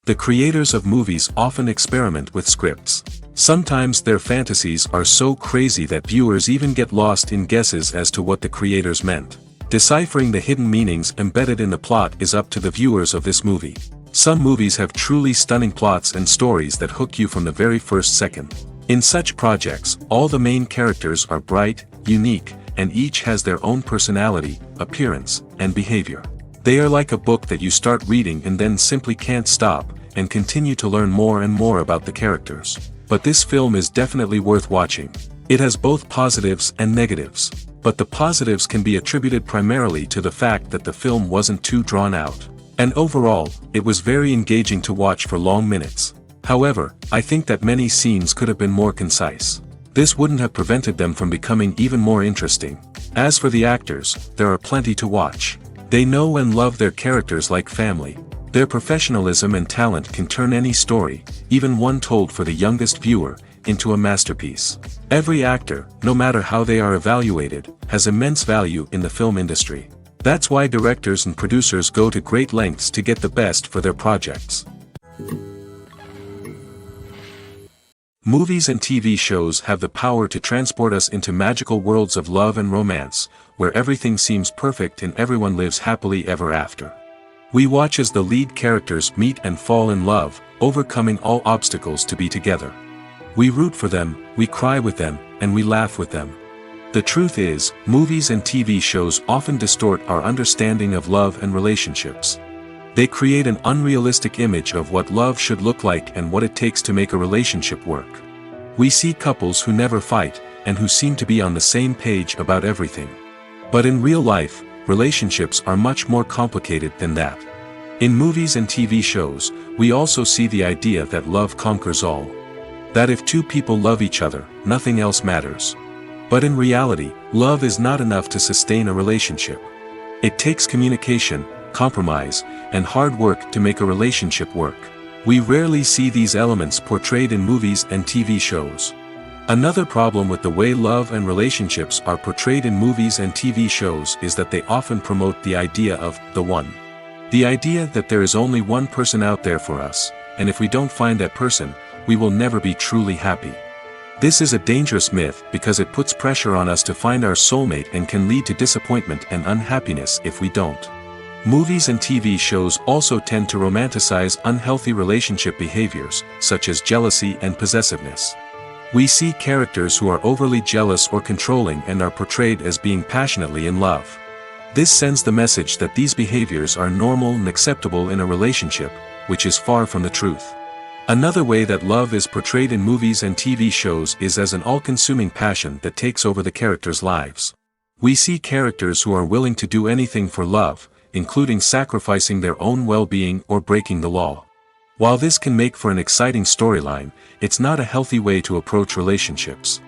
The creators of movies often experiment with scripts. Sometimes their fantasies are so crazy that viewers even get lost in guesses as to what the creators meant. Deciphering the hidden meanings embedded in the plot is up to the viewers of this movie. Some movies have truly stunning plots and stories that hook you from the very first second. In such projects, all the main characters are bright, unique, and each has their own personality, appearance, and behavior. They are like a book that you start reading and then simply can't stop, and continue to learn more and more about the characters. But this film is definitely worth watching. It has both positives and negatives. But the positives can be attributed primarily to the fact that the film wasn't too drawn out. And overall, it was very engaging to watch for long minutes. However, I think that many scenes could have been more concise. This wouldn't have prevented them from becoming even more interesting. As for the actors, there are plenty to watch. They know and love their characters like family. Their professionalism and talent can turn any story, even one told for the youngest viewer, into a masterpiece. Every actor, no matter how they are evaluated, has immense value in the film industry. That's why directors and producers go to great lengths to get the best for their projects. Movies and TV shows have the power to transport us into magical worlds of love and romance, where everything seems perfect and everyone lives happily ever after. We watch as the lead characters meet and fall in love, overcoming all obstacles to be together. We root for them, we cry with them, and we laugh with them. The truth is, movies and TV shows often distort our understanding of love and relationships. They create an unrealistic image of what love should look like and what it takes to make a relationship work. We see couples who never fight, and who seem to be on the same page about everything. But in real life, relationships are much more complicated than that. In movies and TV shows, we also see the idea that love conquers all. That if two people love each other, nothing else matters. But in reality, love is not enough to sustain a relationship. It takes communication, compromise, and hard work to make a relationship work. We rarely see these elements portrayed in movies and TV shows. Another problem with the way love and relationships are portrayed in movies and TV shows is that they often promote the idea of the one. The idea that there is only one person out there for us, and if we don't find that person, we will never be truly happy. This is a dangerous myth because it puts pressure on us to find our soulmate and can lead to disappointment and unhappiness if we don't. Movies and TV shows also tend to romanticize unhealthy relationship behaviors, such as jealousy and possessiveness. We see characters who are overly jealous or controlling and are portrayed as being passionately in love. This sends the message that these behaviors are normal and acceptable in a relationship, which is far from the truth. Another way that love is portrayed in movies and TV shows is as an all-consuming passion that takes over the characters' lives. We see characters who are willing to do anything for love, including sacrificing their own well-being or breaking the law. While this can make for an exciting storyline, it's not a healthy way to approach relationships.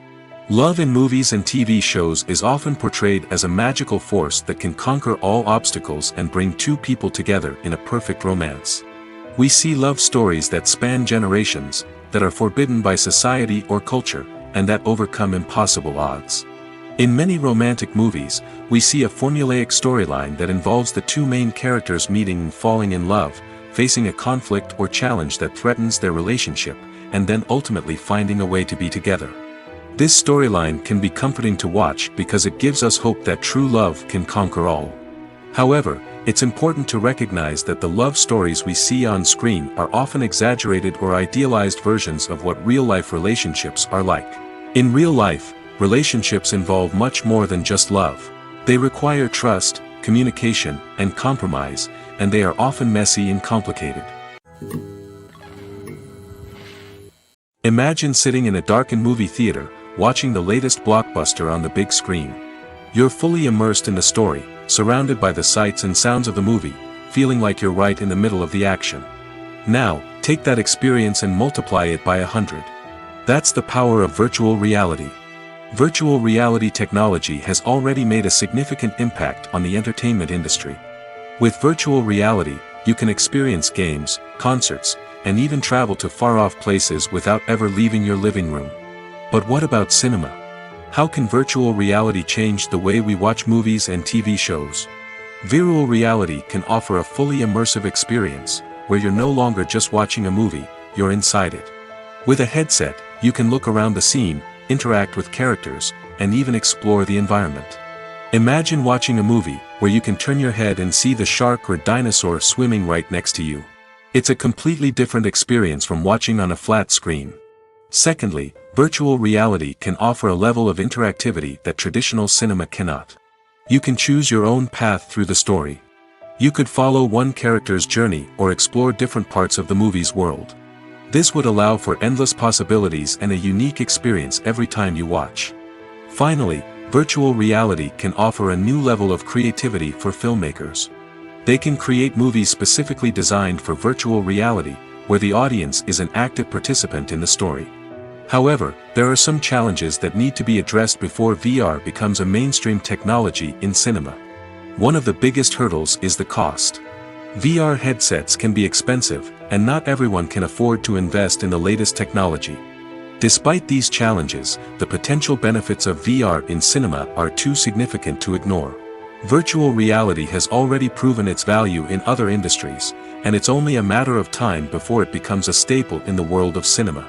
Love in movies and TV shows is often portrayed as a magical force that can conquer all obstacles and bring two people together in a perfect romance. We see love stories that span generations, that are forbidden by society or culture, and that overcome impossible odds. In many romantic movies, we see a formulaic storyline that involves the two main characters meeting and falling in love, facing a conflict or challenge that threatens their relationship, and then ultimately finding a way to be together. This storyline can be comforting to watch because it gives us hope that true love can conquer all. However, it's important to recognize that the love stories we see on screen are often exaggerated or idealized versions of what real-life relationships are like. In real life, relationships involve much more than just love. They require trust, communication, and compromise, and they are often messy and complicated. Imagine sitting in a darkened movie theater, watching the latest blockbuster on the big screen. You're fully immersed in the story, surrounded by the sights and sounds of the movie, feeling like you're right in the middle of the action. Now, take that experience and multiply it by 100. That's the power of virtual reality. Virtual reality technology has already made a significant impact on the entertainment industry. With virtual reality, you can experience games, concerts, and even travel to far-off places without ever leaving your living room. But what about cinema? How can virtual reality change the way we watch movies and TV shows? Virtual reality can offer a fully immersive experience, where you're no longer just watching a movie, you're inside it. With a headset, you can look around the scene, interact with characters, and even explore the environment. Imagine watching a movie where you can turn your head and see the shark or dinosaur swimming right next to you. It's a completely different experience from watching on a flat screen. Secondly, virtual reality can offer a level of interactivity that traditional cinema cannot. You can choose your own path through the story. You could follow one character's journey or explore different parts of the movie's world. This would allow for endless possibilities and a unique experience every time you watch. Finally, virtual reality can offer a new level of creativity for filmmakers. They can create movies specifically designed for virtual reality, where the audience is an active participant in the story. However, there are some challenges that need to be addressed before VR becomes a mainstream technology in cinema. One of the biggest hurdles is the cost. VR headsets can be expensive, and not everyone can afford to invest in the latest technology. Despite these challenges, the potential benefits of VR in cinema are too significant to ignore. Virtual reality has already proven its value in other industries, and it's only a matter of time before it becomes a staple in the world of cinema.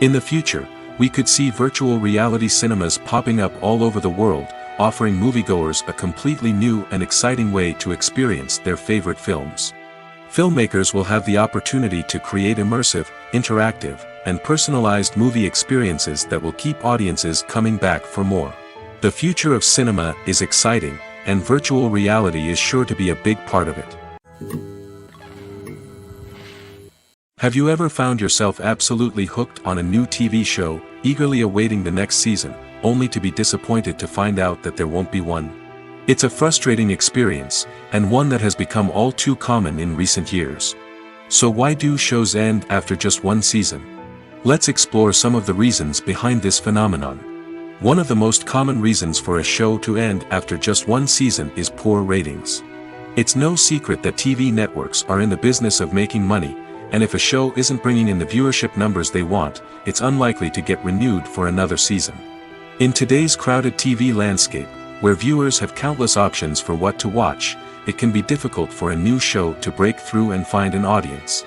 In the future, we could see virtual reality cinemas popping up all over the world, offering moviegoers a completely new and exciting way to experience their favorite films. Filmmakers will have the opportunity to create immersive, interactive, and personalized movie experiences that will keep audiences coming back for more. The future of cinema is exciting, and virtual reality is sure to be a big part of it. Have you ever found yourself absolutely hooked on a new TV show, eagerly awaiting the next season, only to be disappointed to find out that there won't be one? It's a frustrating experience, and one that has become all too common in recent years. So why do shows end after just one season? Let's explore some of the reasons behind this phenomenon. One of the most common reasons for a show to end after just one season is poor ratings. It's no secret that TV networks are in the business of making money, and if a show isn't bringing in the viewership numbers they want, it's unlikely to get renewed for another season. In today's crowded TV landscape, where viewers have countless options for what to watch, it can be difficult for a new show to break through and find an audience.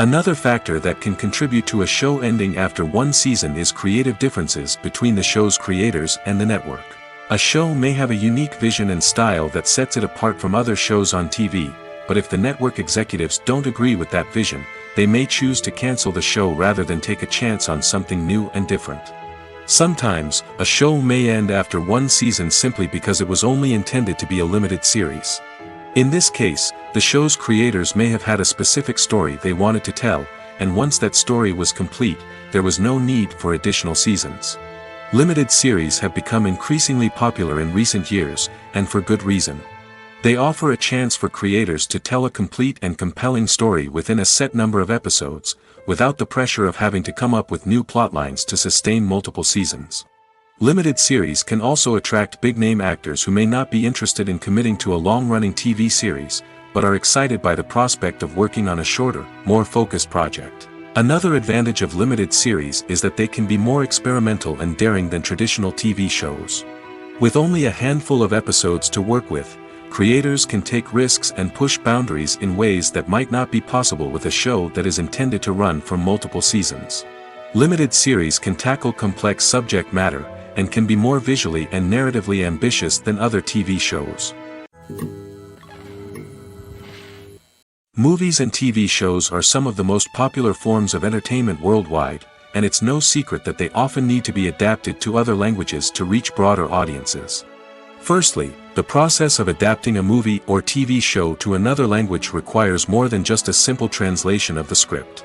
Another factor that can contribute to a show ending after one season is creative differences between the show's creators and the network. A show may have a unique vision and style that sets it apart from other shows on TV, but if the network executives don't agree with that vision, they may choose to cancel the show rather than take a chance on something new and different. Sometimes, a show may end after one season simply because it was only intended to be a limited series. In this case, the show's creators may have had a specific story they wanted to tell, and once that story was complete, there was no need for additional seasons. Limited series have become increasingly popular in recent years, and for good reason. They offer a chance for creators to tell a complete and compelling story within a set number of episodes, without the pressure of having to come up with new plotlines to sustain multiple seasons. Limited series can also attract big-name actors who may not be interested in committing to a long-running TV series, but are excited by the prospect of working on a shorter, more focused project. Another advantage of limited series is that they can be more experimental and daring than traditional TV shows. With only a handful of episodes to work with, creators can take risks and push boundaries in ways that might not be possible with a show that is intended to run for multiple seasons. Limited series can tackle complex subject matter, and can be more visually and narratively ambitious than other TV shows. Movies and TV shows are some of the most popular forms of entertainment worldwide, and it's no secret that they often need to be adapted to other languages to reach broader audiences. Firstly, the process of adapting a movie or TV show to another language requires more than just a simple translation of the script.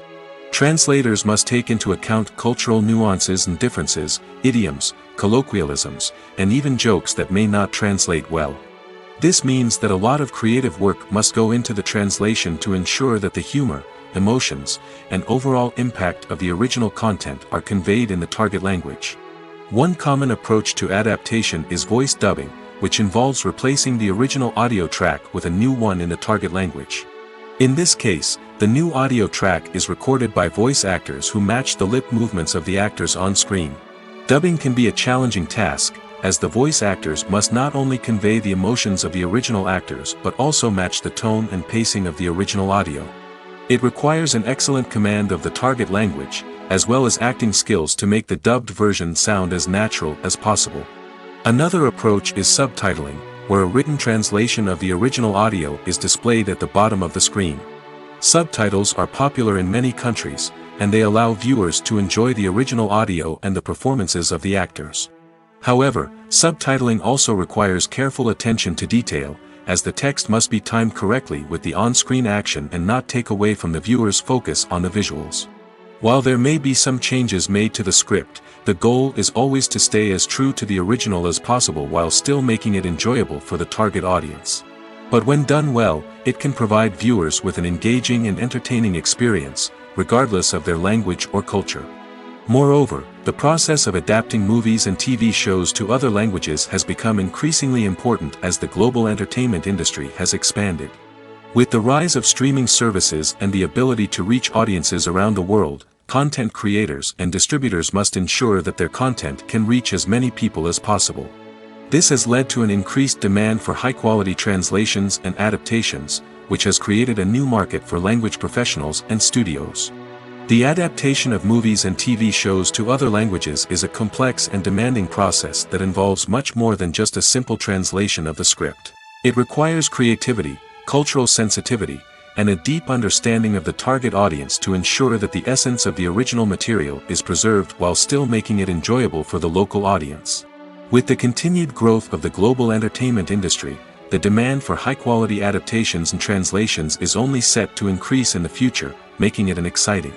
Translators must take into account cultural nuances and differences, idioms, colloquialisms, and even jokes that may not translate well. This means that a lot of creative work must go into the translation to ensure that the humor, emotions, and overall impact of the original content are conveyed in the target language. One common approach to adaptation is voice dubbing, which involves replacing the original audio track with a new one in the target language. In this case, the new audio track is recorded by voice actors who match the lip movements of the actors on screen. Dubbing can be a challenging task, as the voice actors must not only convey the emotions of the original actors but also match the tone and pacing of the original audio. It requires an excellent command of the target language, as well as acting skills to make the dubbed version sound as natural as possible. Another approach is subtitling, where a written translation of the original audio is displayed at the bottom of the screen. Subtitles are popular in many countries, and they allow viewers to enjoy the original audio and the performances of the actors. However, subtitling also requires careful attention to detail, as the text must be timed correctly with the on-screen action and not take away from the viewer's focus on the visuals. While there may be some changes made to the script, the goal is always to stay as true to the original as possible while still making it enjoyable for the target audience. But when done well, it can provide viewers with an engaging and entertaining experience, regardless of their language or culture. Moreover, the process of adapting movies and TV shows to other languages has become increasingly important as the global entertainment industry has expanded. With the rise of streaming services and the ability to reach audiences around the world, content creators and distributors must ensure that their content can reach as many people as possible. This has led to an increased demand for high-quality translations and adaptations, which has created a new market for language professionals and studios. The adaptation of movies and TV shows to other languages is a complex and demanding process that involves much more than just a simple translation of the script. It requires creativity, cultural sensitivity, and a deep understanding of the target audience to ensure that the essence of the original material is preserved while still making it enjoyable for the local audience. With the continued growth of the global entertainment industry, the demand for high-quality adaptations and translations is only set to increase in the future, making it exciting.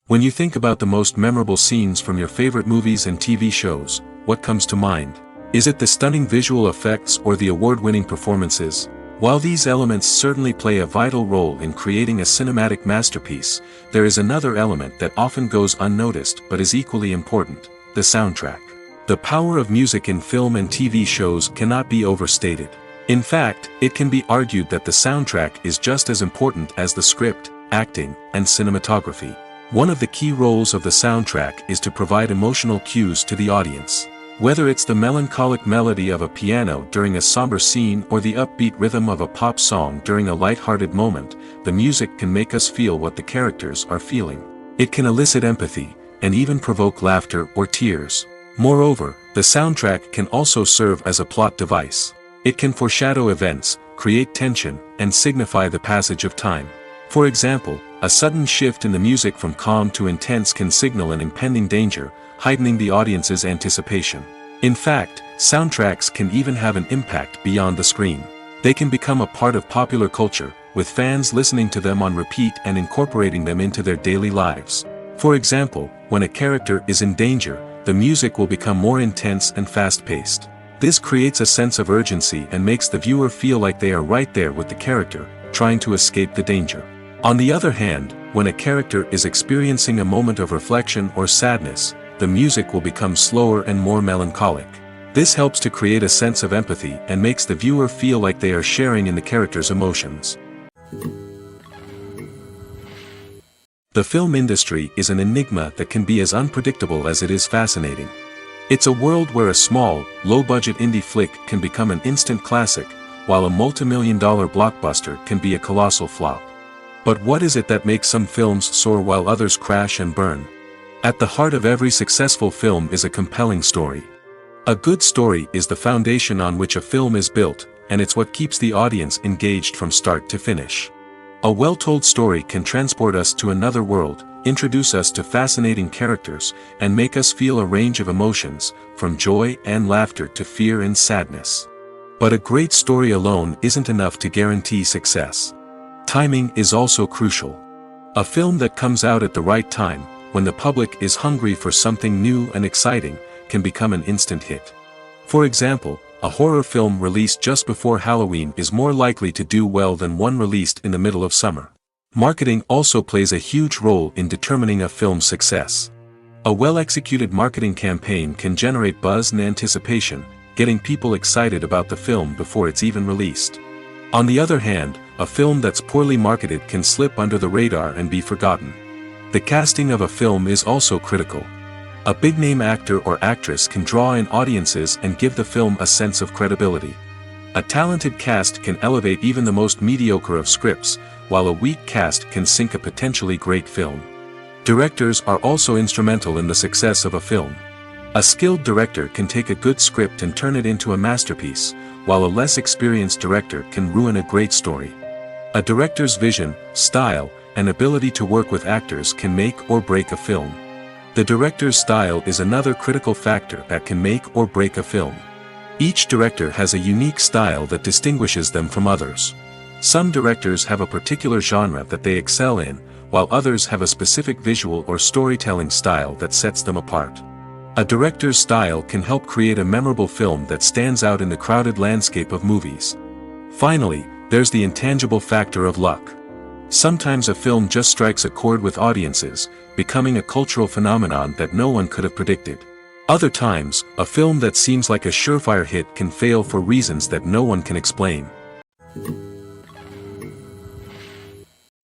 When you think about the most memorable scenes from your favorite movies and TV shows, what comes to mind? Is it the stunning visual effects or the award-winning performances? While these elements certainly play a vital role in creating a cinematic masterpiece, there is another element that often goes unnoticed but is equally important: the soundtrack. The power of music in film and TV shows cannot be overstated. In fact, it can be argued that the soundtrack is just as important as the script, acting, and cinematography. One of the key roles of the soundtrack is to provide emotional cues to the audience. Whether it's the melancholic melody of a piano during a somber scene or the upbeat rhythm of a pop song during a light-hearted moment, the music can make us feel what the characters are feeling. It can elicit empathy, and even provoke laughter or tears. Moreover, the soundtrack can also serve as a plot device. It can foreshadow events, create tension, and signify the passage of time. For example, a sudden shift in the music from calm to intense can signal an impending danger, heightening the audience's anticipation. In fact, soundtracks can even have an impact beyond the screen. They can become a part of popular culture, with fans listening to them on repeat and incorporating them into their daily lives. For example, when a character is in danger, the music will become more intense and fast-paced. This creates a sense of urgency and makes the viewer feel like they are right there with the character, trying to escape the danger. On the other hand, when a character is experiencing a moment of reflection or sadness, the music will become slower and more melancholic. This helps to create a sense of empathy and makes the viewer feel like they are sharing in the character's emotions. The film industry is an enigma that can be as unpredictable as it is fascinating. It's a world where a small, low-budget indie flick can become an instant classic, while a multi-million-dollar blockbuster can be a colossal flop. But what is it that makes some films soar while others crash and burn? At the heart of every successful film is a compelling story. A good story is the foundation on which a film is built, and it's what keeps the audience engaged from start to finish. A well-told story can transport us to another world, introduce us to fascinating characters, and make us feel a range of emotions, from joy and laughter to fear and sadness. But a great story alone isn't enough to guarantee success. Timing is also crucial. A film that comes out at the right time, when the public is hungry for something new and exciting, can become an instant hit. For example, a horror film released just before Halloween is more likely to do well than one released in the middle of summer. Marketing also plays a huge role in determining a film's success. A well-executed marketing campaign can generate buzz and anticipation, getting people excited about the film before it's even released. On the other hand, a film that's poorly marketed can slip under the radar and be forgotten. The casting of a film is also critical. A big-name actor or actress can draw in audiences and give the film a sense of credibility. A talented cast can elevate even the most mediocre of scripts, while a weak cast can sink a potentially great film. Directors are also instrumental in the success of a film. A skilled director can take a good script and turn it into a masterpiece, while a less experienced director can ruin a great story. A director's vision, style, and ability to work with actors can make or break a film. The director's style is another critical factor that can make or break a film. Each director has a unique style that distinguishes them from others. Some directors have a particular genre that they excel in, while others have a specific visual or storytelling style that sets them apart. A director's style can help create a memorable film that stands out in the crowded landscape of movies. Finally, there's the intangible factor of luck. Sometimes a film just strikes a chord with audiences, becoming a cultural phenomenon that no one could have predicted. Other times, a film that seems like a surefire hit can fail for reasons that no one can explain.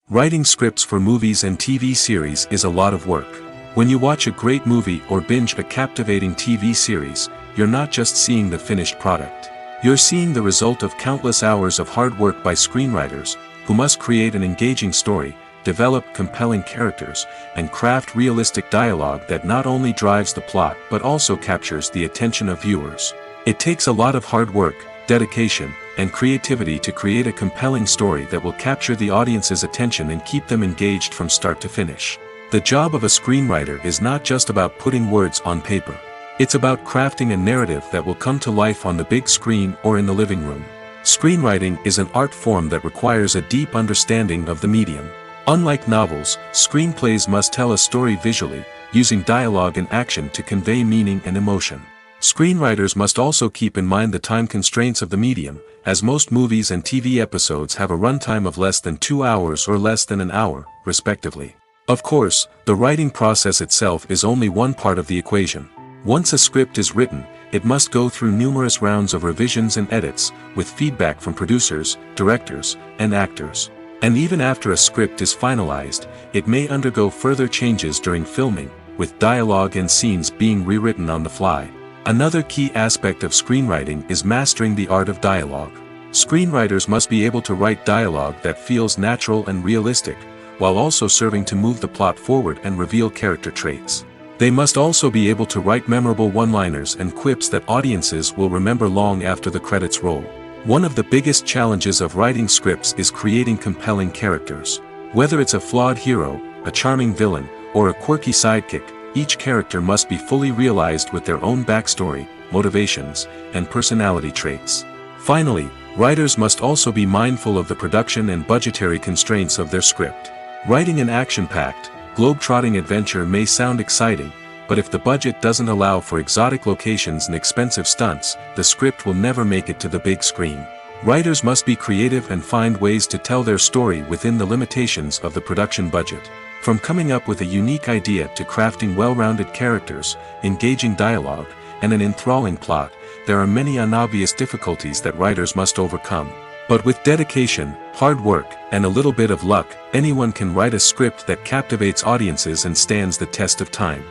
Writing scripts for movies and TV series is a lot of work. When you watch a great movie or binge a captivating TV series, you're not just seeing the finished product. You're seeing the result of countless hours of hard work by screenwriters, who must create an engaging story, develop compelling characters, and craft realistic dialogue that not only drives the plot but also captures the attention of viewers. It takes a lot of hard work, dedication, and creativity to create a compelling story that will capture the audience's attention and keep them engaged from start to finish. The job of a screenwriter is not just about putting words on paper. It's about crafting a narrative that will come to life on the big screen or in the living room. Screenwriting is an art form that requires a deep understanding of the medium. Unlike novels, screenplays must tell a story visually, using dialogue and action to convey meaning and emotion. Screenwriters must also keep in mind the time constraints of the medium, as most movies and TV episodes have a runtime of less than 2 hours or less than an hour, respectively. Of course, the writing process itself is only one part of the equation. Once a script is written, it must go through numerous rounds of revisions and edits, with feedback from producers, directors, and actors. And even after a script is finalized, it may undergo further changes during filming, with dialogue and scenes being rewritten on the fly. Another key aspect of screenwriting is mastering the art of dialogue. Screenwriters must be able to write dialogue that feels natural and realistic, while also serving to move the plot forward and reveal character traits. They must also be able to write memorable one-liners and quips that audiences will remember long after the credits roll. One of the biggest challenges of writing scripts is creating compelling characters. Whether it's a flawed hero, a charming villain, or a quirky sidekick, each character must be fully realized with their own backstory, motivations, and personality traits. Finally, writers must also be mindful of the production and budgetary constraints of their script. Writing an action-packed, globe-trotting adventure may sound exciting, but if the budget doesn't allow for exotic locations and expensive stunts, the script will never make it to the big screen. Writers must be creative and find ways to tell their story within the limitations of the production budget. From coming up with a unique idea to crafting well-rounded characters, engaging dialogue, and an enthralling plot, there are many unobvious difficulties that writers must overcome. But with dedication, hard work, and a little bit of luck, anyone can write a script that captivates audiences and stands the test of time.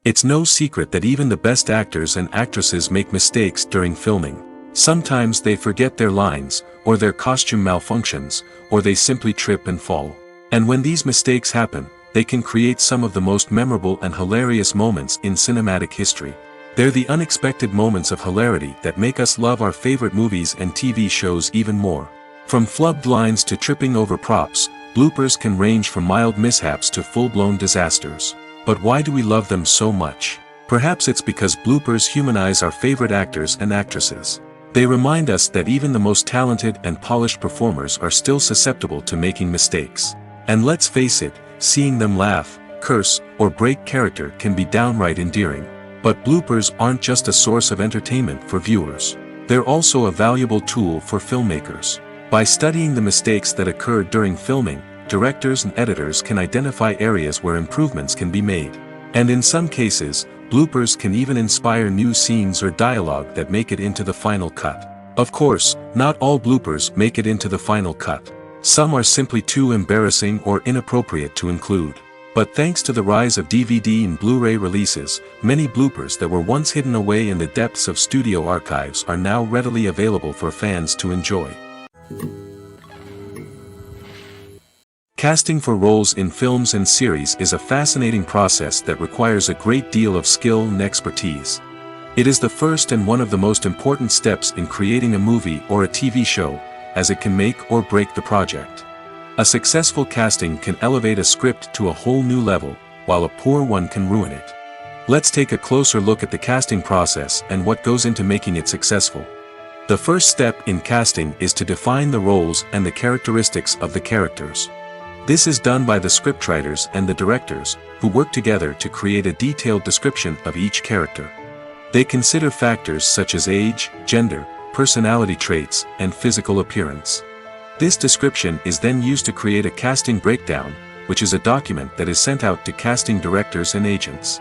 It's no secret that even the best actors and actresses make mistakes during filming. Sometimes they forget their lines, or their costume malfunctions, or they simply trip and fall. And when these mistakes happen, they can create some of the most memorable and hilarious moments in cinematic history. They're the unexpected moments of hilarity that make us love our favorite movies and TV shows even more. From flubbed lines to tripping over props, bloopers can range from mild mishaps to full-blown disasters. But why do we love them so much? Perhaps it's because bloopers humanize our favorite actors and actresses. They remind us that even the most talented and polished performers are still susceptible to making mistakes. And let's face it, seeing them laugh, curse, or break character can be downright endearing. But bloopers aren't just a source of entertainment for viewers. They're also a valuable tool for filmmakers. By studying the mistakes that occurred during filming, directors and editors can identify areas where improvements can be made. And in some cases, bloopers can even inspire new scenes or dialogue that make it into the final cut. Of course, not all bloopers make it into the final cut. Some are simply too embarrassing or inappropriate to include. But thanks to the rise of DVD and Blu-ray releases, many bloopers that were once hidden away in the depths of studio archives are now readily available for fans to enjoy. Casting for roles in films and series is a fascinating process that requires a great deal of skill and expertise. It is the first and one of the most important steps in creating a movie or a TV show, as it can make or break the project. A successful casting can elevate a script to a whole new level, while a poor one can ruin it. Let's take a closer look at the casting process and what goes into making it successful. The first step in casting is to define the roles and the characteristics of the characters. This is done by the scriptwriters and the directors, who work together to create a detailed description of each character. They consider factors such as age, gender, personality traits, and physical appearance. This description is then used to create a casting breakdown, which is a document that is sent out to casting directors and agents.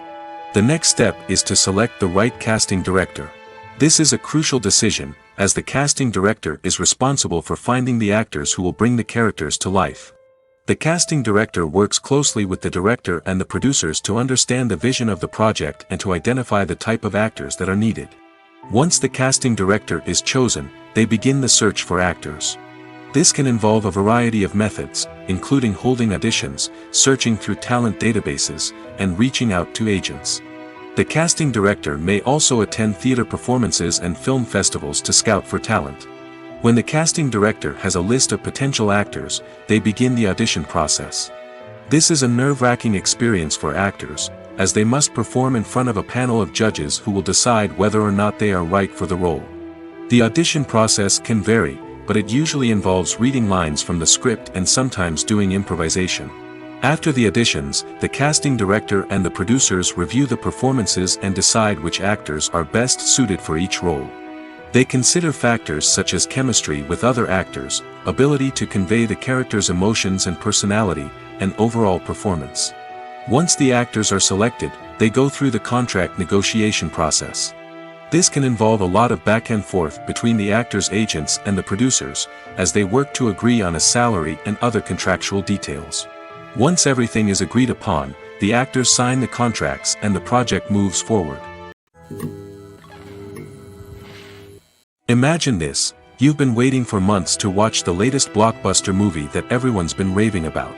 The next step is to select the right casting director. This is a crucial decision, as the casting director is responsible for finding the actors who will bring the characters to life. The casting director works closely with the director and the producers to understand the vision of the project and to identify the type of actors that are needed. Once the casting director is chosen, they begin the search for actors. This can involve a variety of methods, including holding auditions, searching through talent databases, and reaching out to agents. The casting director may also attend theater performances and film festivals to scout for talent. When the casting director has a list of potential actors, they begin the audition process. This is a nerve-wracking experience for actors, as they must perform in front of a panel of judges who will decide whether or not they are right for the role. The audition process can vary, but it usually involves reading lines from the script and sometimes doing improvisation. After the auditions, the casting director and the producers review the performances and decide which actors are best suited for each role. They consider factors such as chemistry with other actors, ability to convey the character's emotions and personality, and overall performance. Once the actors are selected, they go through the contract negotiation process. This can involve a lot of back and forth between the actors' agents and the producers, as they work to agree on a salary and other contractual details. Once everything is agreed upon, the actors sign the contracts and the project moves forward. Imagine this: you've been waiting for months to watch the latest blockbuster movie that everyone's been raving about.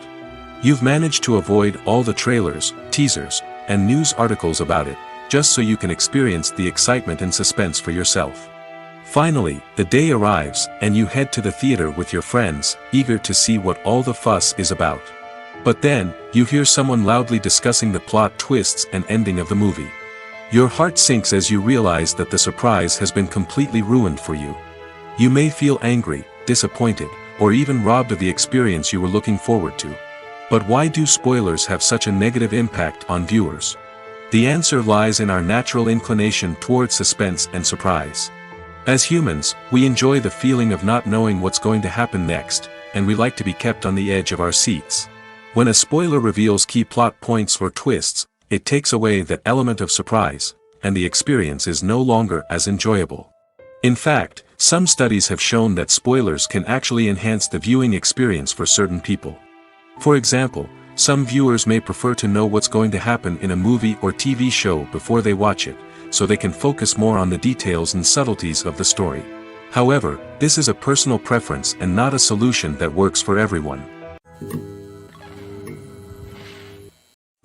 You've managed to avoid all the trailers, teasers, and news articles about it, just so you can experience the excitement and suspense for yourself. Finally, the day arrives, and you head to the theater with your friends, eager to see what all the fuss is about. But then, you hear someone loudly discussing the plot twists and ending of the movie. Your heart sinks as you realize that the surprise has been completely ruined for you. You may feel angry, disappointed, or even robbed of the experience you were looking forward to. But why do spoilers have such a negative impact on viewers? The answer lies in our natural inclination towards suspense and surprise. As humans, we enjoy the feeling of not knowing what's going to happen next, and we like to be kept on the edge of our seats. When a spoiler reveals key plot points or twists, it takes away that element of surprise, and the experience is no longer as enjoyable. In fact, some studies have shown that spoilers can actually enhance the viewing experience for certain people. For example, some viewers may prefer to know what's going to happen in a movie or TV show before they watch it, so they can focus more on the details and subtleties of the story. However, this is a personal preference and not a solution that works for everyone.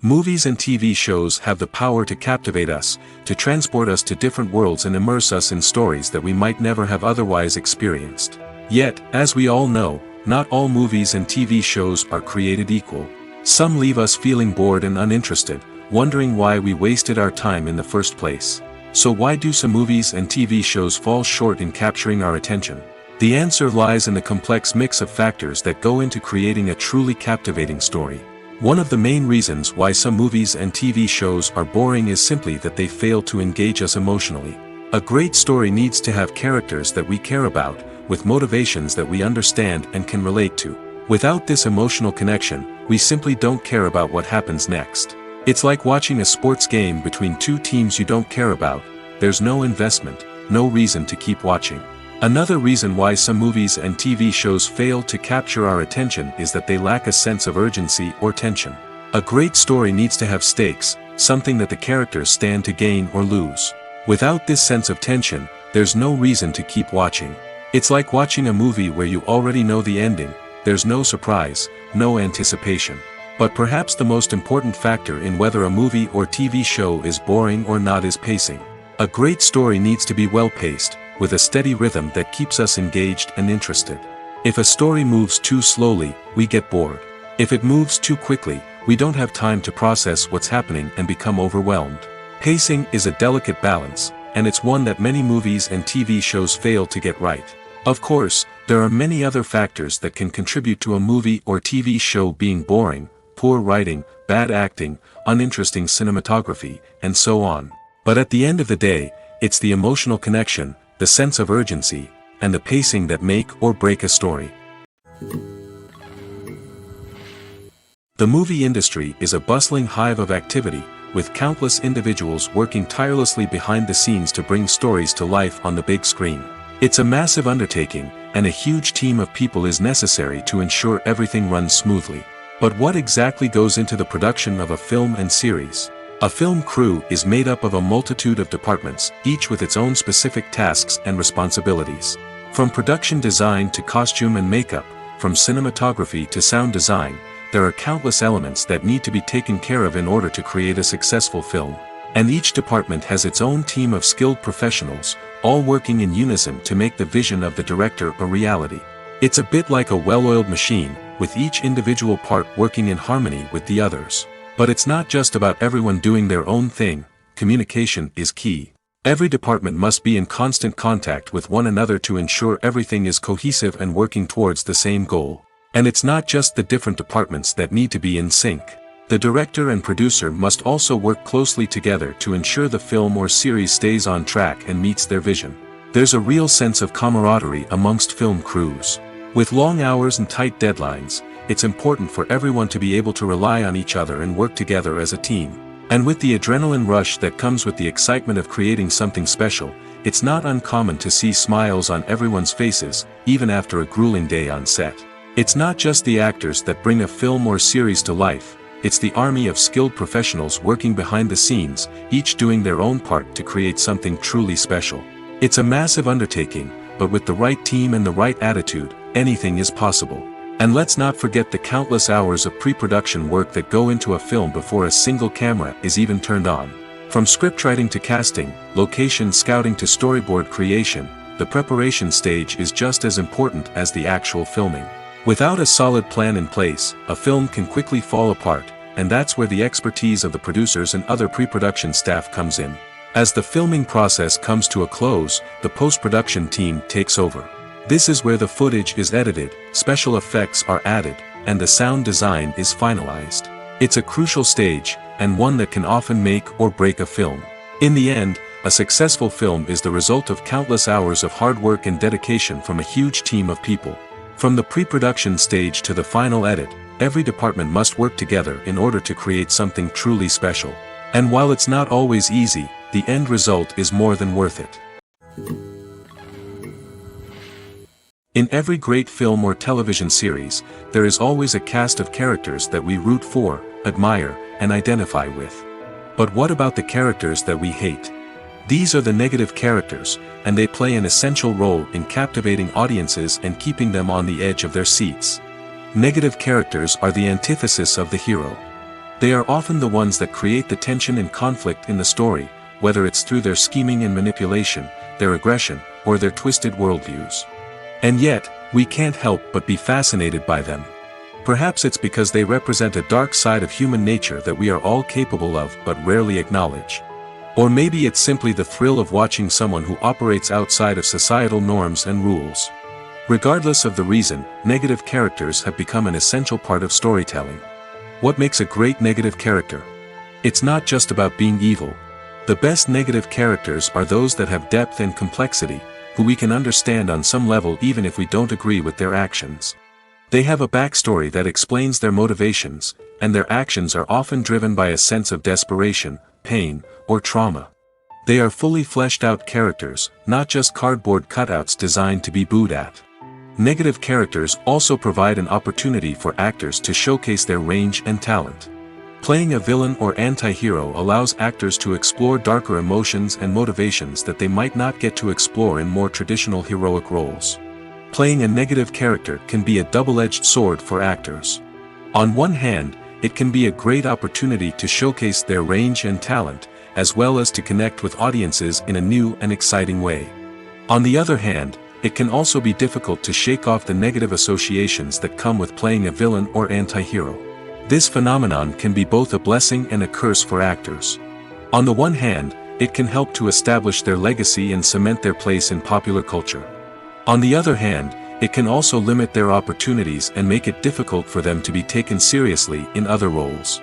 Movies and TV shows have the power to captivate us, to transport us to different worlds and immerse us in stories that we might never have otherwise experienced. Yet, as we all know, not all movies and TV shows are created equal. Some leave us feeling bored and uninterested, wondering why we wasted our time in the first place. So why do some movies and TV shows fall short in capturing our attention? The answer lies in the complex mix of factors that go into creating a truly captivating story. One of the main reasons why some movies and TV shows are boring is simply that they fail to engage us emotionally. A great story needs to have characters that we care about, with motivations that we understand and can relate to. Without this emotional connection, we simply don't care about what happens next. It's like watching a sports game between two teams you don't care about. There's no investment, no reason to keep watching. Another reason why some movies and TV shows fail to capture our attention is that they lack a sense of urgency or tension. A great story needs to have stakes, something that the characters stand to gain or lose. Without this sense of tension, there's no reason to keep watching. It's like watching a movie where you already know the ending, there's no surprise, no anticipation. But perhaps the most important factor in whether a movie or TV show is boring or not is pacing. A great story needs to be well-paced, with a steady rhythm that keeps us engaged and interested. If a story moves too slowly, we get bored. If it moves too quickly, we don't have time to process what's happening and become overwhelmed. Pacing is a delicate balance, and it's one that many movies and TV shows fail to get right. Of course, there are many other factors that can contribute to a movie or TV show being boring: poor writing, bad acting, uninteresting cinematography, and so on. But at the end of the day, it's the emotional connection, the sense of urgency, and the pacing that make or break a story. The movie industry is a bustling hive of activity, with countless individuals working tirelessly behind the scenes to bring stories to life on the big screen. It's a massive undertaking, and a huge team of people is necessary to ensure everything runs smoothly. But what exactly goes into the production of a film and series? A film crew is made up of a multitude of departments, each with its own specific tasks and responsibilities. From production design to costume and makeup, from cinematography to sound design, there are countless elements that need to be taken care of in order to create a successful film. And each department has its own team of skilled professionals, all working in unison to make the vision of the director a reality. It's a bit like a well-oiled machine, with each individual part working in harmony with the others. But it's not just about everyone doing their own thing. Communication is key. Every department must be in constant contact with one another to ensure everything is cohesive and working towards the same goal. And it's not just the different departments that need to be in sync. The director and producer must also work closely together to ensure the film or series stays on track and meets their vision. There's a real sense of camaraderie amongst film crews. With long hours and tight deadlines, it's important for everyone to be able to rely on each other and work together as a team. And with the adrenaline rush that comes with the excitement of creating something special, it's not uncommon to see smiles on everyone's faces, even after a grueling day on set. It's not just the actors that bring a film or series to life, it's the army of skilled professionals working behind the scenes, each doing their own part to create something truly special. It's a massive undertaking, but with the right team and the right attitude, anything is possible. And let's not forget the countless hours of pre-production work that go into a film before a single camera is even turned on. From scriptwriting to casting, location scouting to storyboard creation, the preparation stage is just as important as the actual filming. Without a solid plan in place, a film can quickly fall apart, and that's where the expertise of the producers and other pre-production staff comes in. As the filming process comes to a close, the post-production team takes over. This is where the footage is edited, special effects are added, and the sound design is finalized. It's a crucial stage, and one that can often make or break a film. In the end, a successful film is the result of countless hours of hard work and dedication from a huge team of people. From the pre-production stage to the final edit, every department must work together in order to create something truly special. And while it's not always easy, the end result is more than worth it. In every great film or television series, there is always a cast of characters that we root for, admire, and identify with. But what about the characters that we hate? These are the negative characters, and they play an essential role in captivating audiences and keeping them on the edge of their seats. Negative characters are the antithesis of the hero. They are often the ones that create the tension and conflict in the story, whether it's through their scheming and manipulation, their aggression, or their twisted worldviews. And yet, we can't help but be fascinated by them. Perhaps it's because they represent a dark side of human nature that we are all capable of but rarely acknowledge. Or maybe it's simply the thrill of watching someone who operates outside of societal norms and rules. Regardless of the reason, negative characters have become an essential part of storytelling. What makes a great negative character? It's not just about being evil. The best negative characters are those that have depth and complexity, who we can understand on some level even if we don't agree with their actions. They have a backstory that explains their motivations, and their actions are often driven by a sense of desperation, pain, or trauma. They are fully fleshed out characters, not just cardboard cutouts designed to be booed at. Negative characters also provide an opportunity for actors to showcase their range and talent. Playing a villain or anti-hero allows actors to explore darker emotions and motivations that they might not get to explore in more traditional heroic roles. Playing a negative character can be a double-edged sword for actors. On one hand, it can be a great opportunity to showcase their range and talent, as well as to connect with audiences in a new and exciting way. On the other hand, it can also be difficult to shake off the negative associations that come with playing a villain or anti-hero. This phenomenon can be both a blessing and a curse for actors. On the one hand, it can help to establish their legacy and cement their place in popular culture. On the other hand, it can also limit their opportunities and make it difficult for them to be taken seriously in other roles.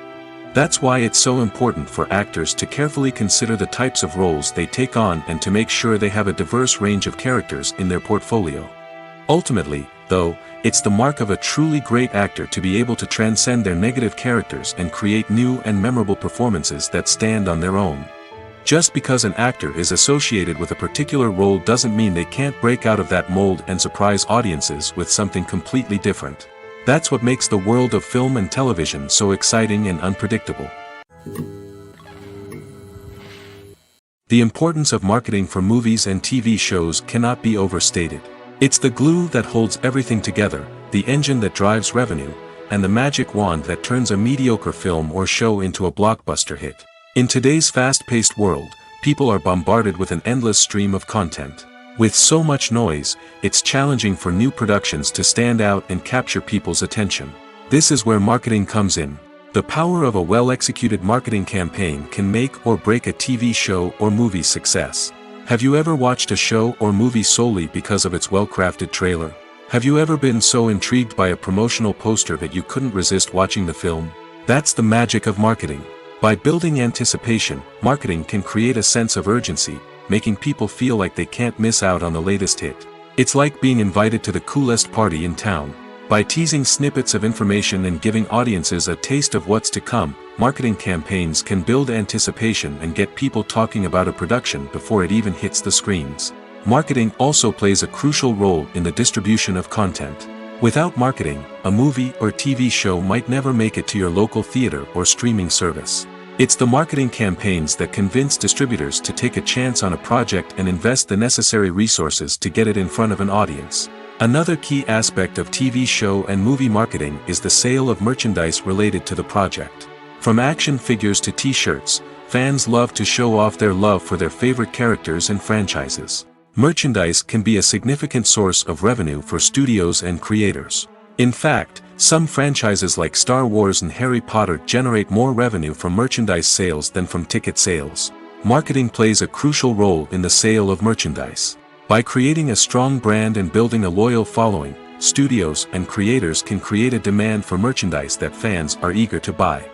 That's why it's so important for actors to carefully consider the types of roles they take on and to make sure they have a diverse range of characters in their portfolio. Ultimately, though, it's the mark of a truly great actor to be able to transcend their negative characters and create new and memorable performances that stand on their own. Just because an actor is associated with a particular role doesn't mean they can't break out of that mold and surprise audiences with something completely different. That's what makes the world of film and television so exciting and unpredictable. The importance of marketing for movies and TV shows cannot be overstated. It's the glue that holds everything together, the engine that drives revenue, and the magic wand that turns a mediocre film or show into a blockbuster hit. In today's fast-paced world, people are bombarded with an endless stream of content. With so much noise, it's challenging for new productions to stand out and capture people's attention. This is where marketing comes in. The power of a well-executed marketing campaign can make or break a TV show or movie's success. Have you ever watched a show or movie solely because of its well-crafted trailer? Have you ever been so intrigued by a promotional poster that you couldn't resist watching the film? That's the magic of marketing. By building anticipation, marketing can create a sense of urgency, making people feel like they can't miss out on the latest hit. It's like being invited to the coolest party in town. By teasing snippets of information and giving audiences a taste of what's to come, marketing campaigns can build anticipation and get people talking about a production before it even hits the screens. Marketing also plays a crucial role in the distribution of content. Without marketing, a movie or TV show might never make it to your local theater or streaming service. It's the marketing campaigns that convince distributors to take a chance on a project and invest the necessary resources to get it in front of an audience. Another key aspect of TV show and movie marketing is the sale of merchandise related to the project. From action figures to t-shirts, fans love to show off their love for their favorite characters and franchises. Merchandise can be a significant source of revenue for studios and creators. In fact, some franchises like Star Wars and Harry Potter generate more revenue from merchandise sales than from ticket sales. Marketing plays a crucial role in the sale of merchandise. By creating a strong brand and building a loyal following, studios and creators can create a demand for merchandise that fans are eager to buy.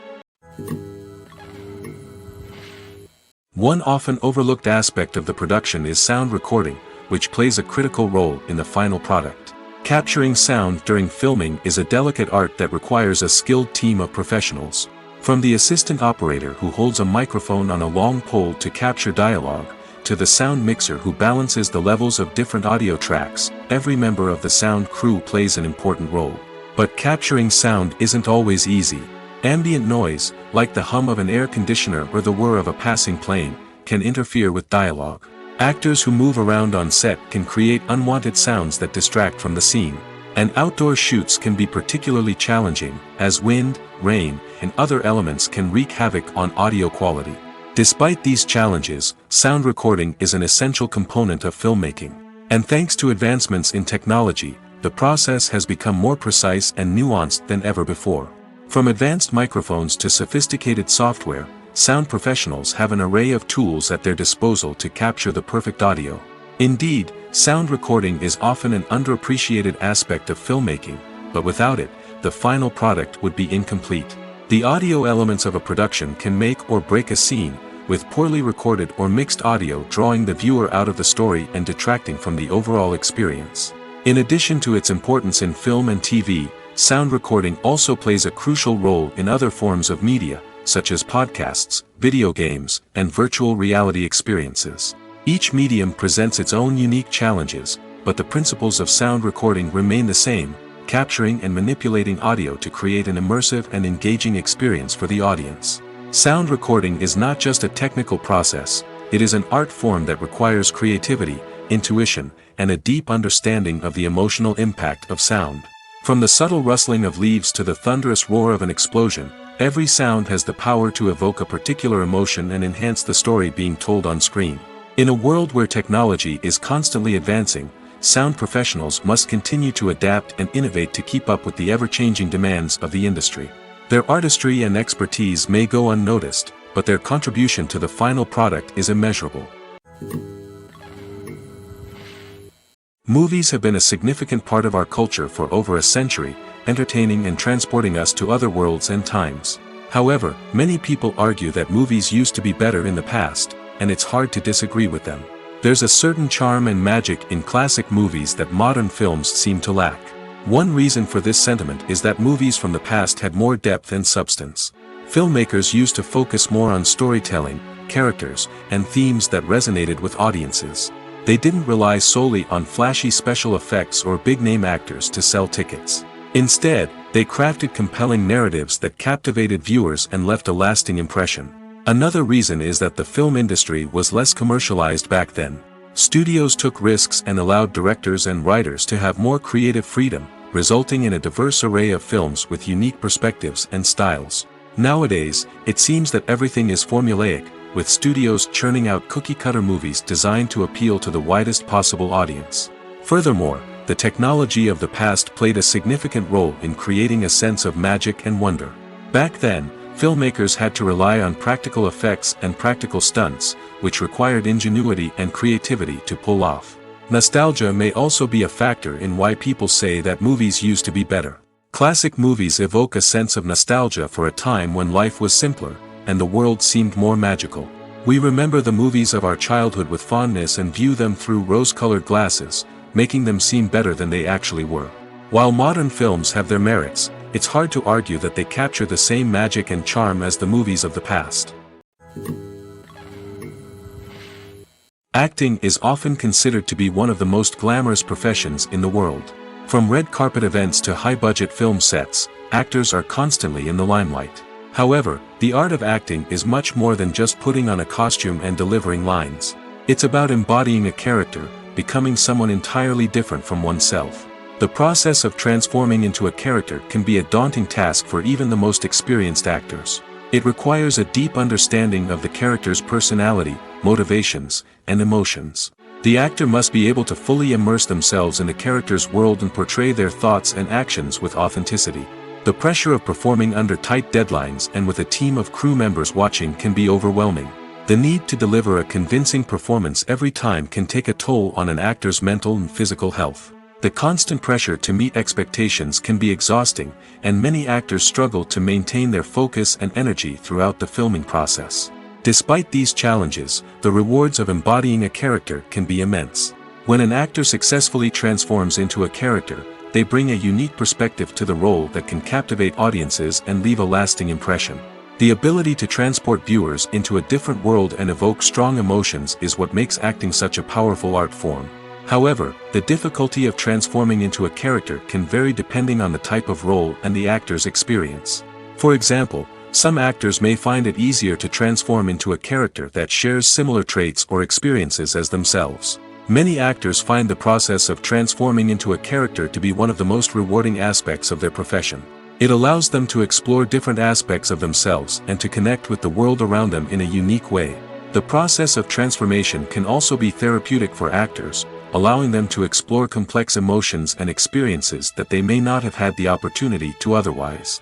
One often overlooked aspect of the production is sound recording, which plays a critical role in the final product. Capturing sound during filming is a delicate art that requires a skilled team of professionals. From the assistant operator who holds a microphone on a long pole to capture dialogue, to the sound mixer who balances the levels of different audio tracks, every member of the sound crew plays an important role. But capturing sound isn't always easy. Ambient noise, like the hum of an air conditioner or the whir of a passing plane, can interfere with dialogue. Actors who move around on set can create unwanted sounds that distract from the scene. And outdoor shoots can be particularly challenging, as wind, rain, and other elements can wreak havoc on audio quality. Despite these challenges, sound recording is an essential component of filmmaking. And thanks to advancements in technology, the process has become more precise and nuanced than ever before. From advanced microphones to sophisticated software, sound professionals have an array of tools at their disposal to capture the perfect audio. Indeed, sound recording is often an underappreciated aspect of filmmaking, but without it, the final product would be incomplete. The audio elements of a production can make or break a scene, with poorly recorded or mixed audio drawing the viewer out of the story and detracting from the overall experience. In addition to its importance in film and TV, sound recording also plays a crucial role in other forms of media, such as podcasts, video games, and virtual reality experiences. Each medium presents its own unique challenges, but the principles of sound recording remain the same: capturing and manipulating audio to create an immersive and engaging experience for the audience. Sound recording is not just a technical process, it is an art form that requires creativity, intuition, and a deep understanding of the emotional impact of sound. From the subtle rustling of leaves to the thunderous roar of an explosion, every sound has the power to evoke a particular emotion and enhance the story being told on screen. In a world where technology is constantly advancing, sound professionals must continue to adapt and innovate to keep up with the ever-changing demands of the industry. Their artistry and expertise may go unnoticed, but their contribution to the final product is immeasurable. Movies have been a significant part of our culture for over a century, entertaining and transporting us to other worlds and times. However, many people argue that movies used to be better in the past, and it's hard to disagree with them. There's a certain charm and magic in classic movies that modern films seem to lack. One reason for this sentiment is that movies from the past had more depth and substance. Filmmakers used to focus more on storytelling, characters, and themes that resonated with audiences. They didn't rely solely on flashy special effects or big-name actors to sell tickets. Instead, they crafted compelling narratives that captivated viewers and left a lasting impression. Another reason is that the film industry was less commercialized back then. Studios took risks and allowed directors and writers to have more creative freedom, resulting in a diverse array of films with unique perspectives and styles. Nowadays, it seems that everything is formulaic, with studios churning out cookie-cutter movies designed to appeal to the widest possible audience. Furthermore, the technology of the past played a significant role in creating a sense of magic and wonder. Back then, filmmakers had to rely on practical effects and practical stunts, which required ingenuity and creativity to pull off. Nostalgia may also be a factor in why people say that movies used to be better. Classic movies evoke a sense of nostalgia for a time when life was simpler, and the world seemed more magical. We remember the movies of our childhood with fondness and view them through rose-colored glasses, making them seem better than they actually were. While modern films have their merits, it's hard to argue that they capture the same magic and charm as the movies of the past. Acting is often considered to be one of the most glamorous professions in the world. From red carpet events to high-budget film sets, actors are constantly in the limelight. However, the art of acting is much more than just putting on a costume and delivering lines. It's about embodying a character, becoming someone entirely different from oneself. The process of transforming into a character can be a daunting task for even the most experienced actors. It requires a deep understanding of the character's personality, motivations, and emotions. The actor must be able to fully immerse themselves in the character's world and portray their thoughts and actions with authenticity. The pressure of performing under tight deadlines and with a team of crew members watching can be overwhelming. The need to deliver a convincing performance every time can take a toll on an actor's mental and physical health. The constant pressure to meet expectations can be exhausting, and many actors struggle to maintain their focus and energy throughout the filming process. Despite these challenges, the rewards of embodying a character can be immense. When an actor successfully transforms into a character, they bring a unique perspective to the role that can captivate audiences and leave a lasting impression. The ability to transport viewers into a different world and evoke strong emotions is what makes acting such a powerful art form. However, the difficulty of transforming into a character can vary depending on the type of role and the actor's experience. For example, some actors may find it easier to transform into a character that shares similar traits or experiences as themselves. Many actors find the process of transforming into a character to be one of the most rewarding aspects of their profession. It allows them to explore different aspects of themselves and to connect with the world around them in a unique way. The process of transformation can also be therapeutic for actors, allowing them to explore complex emotions and experiences that they may not have had the opportunity to otherwise.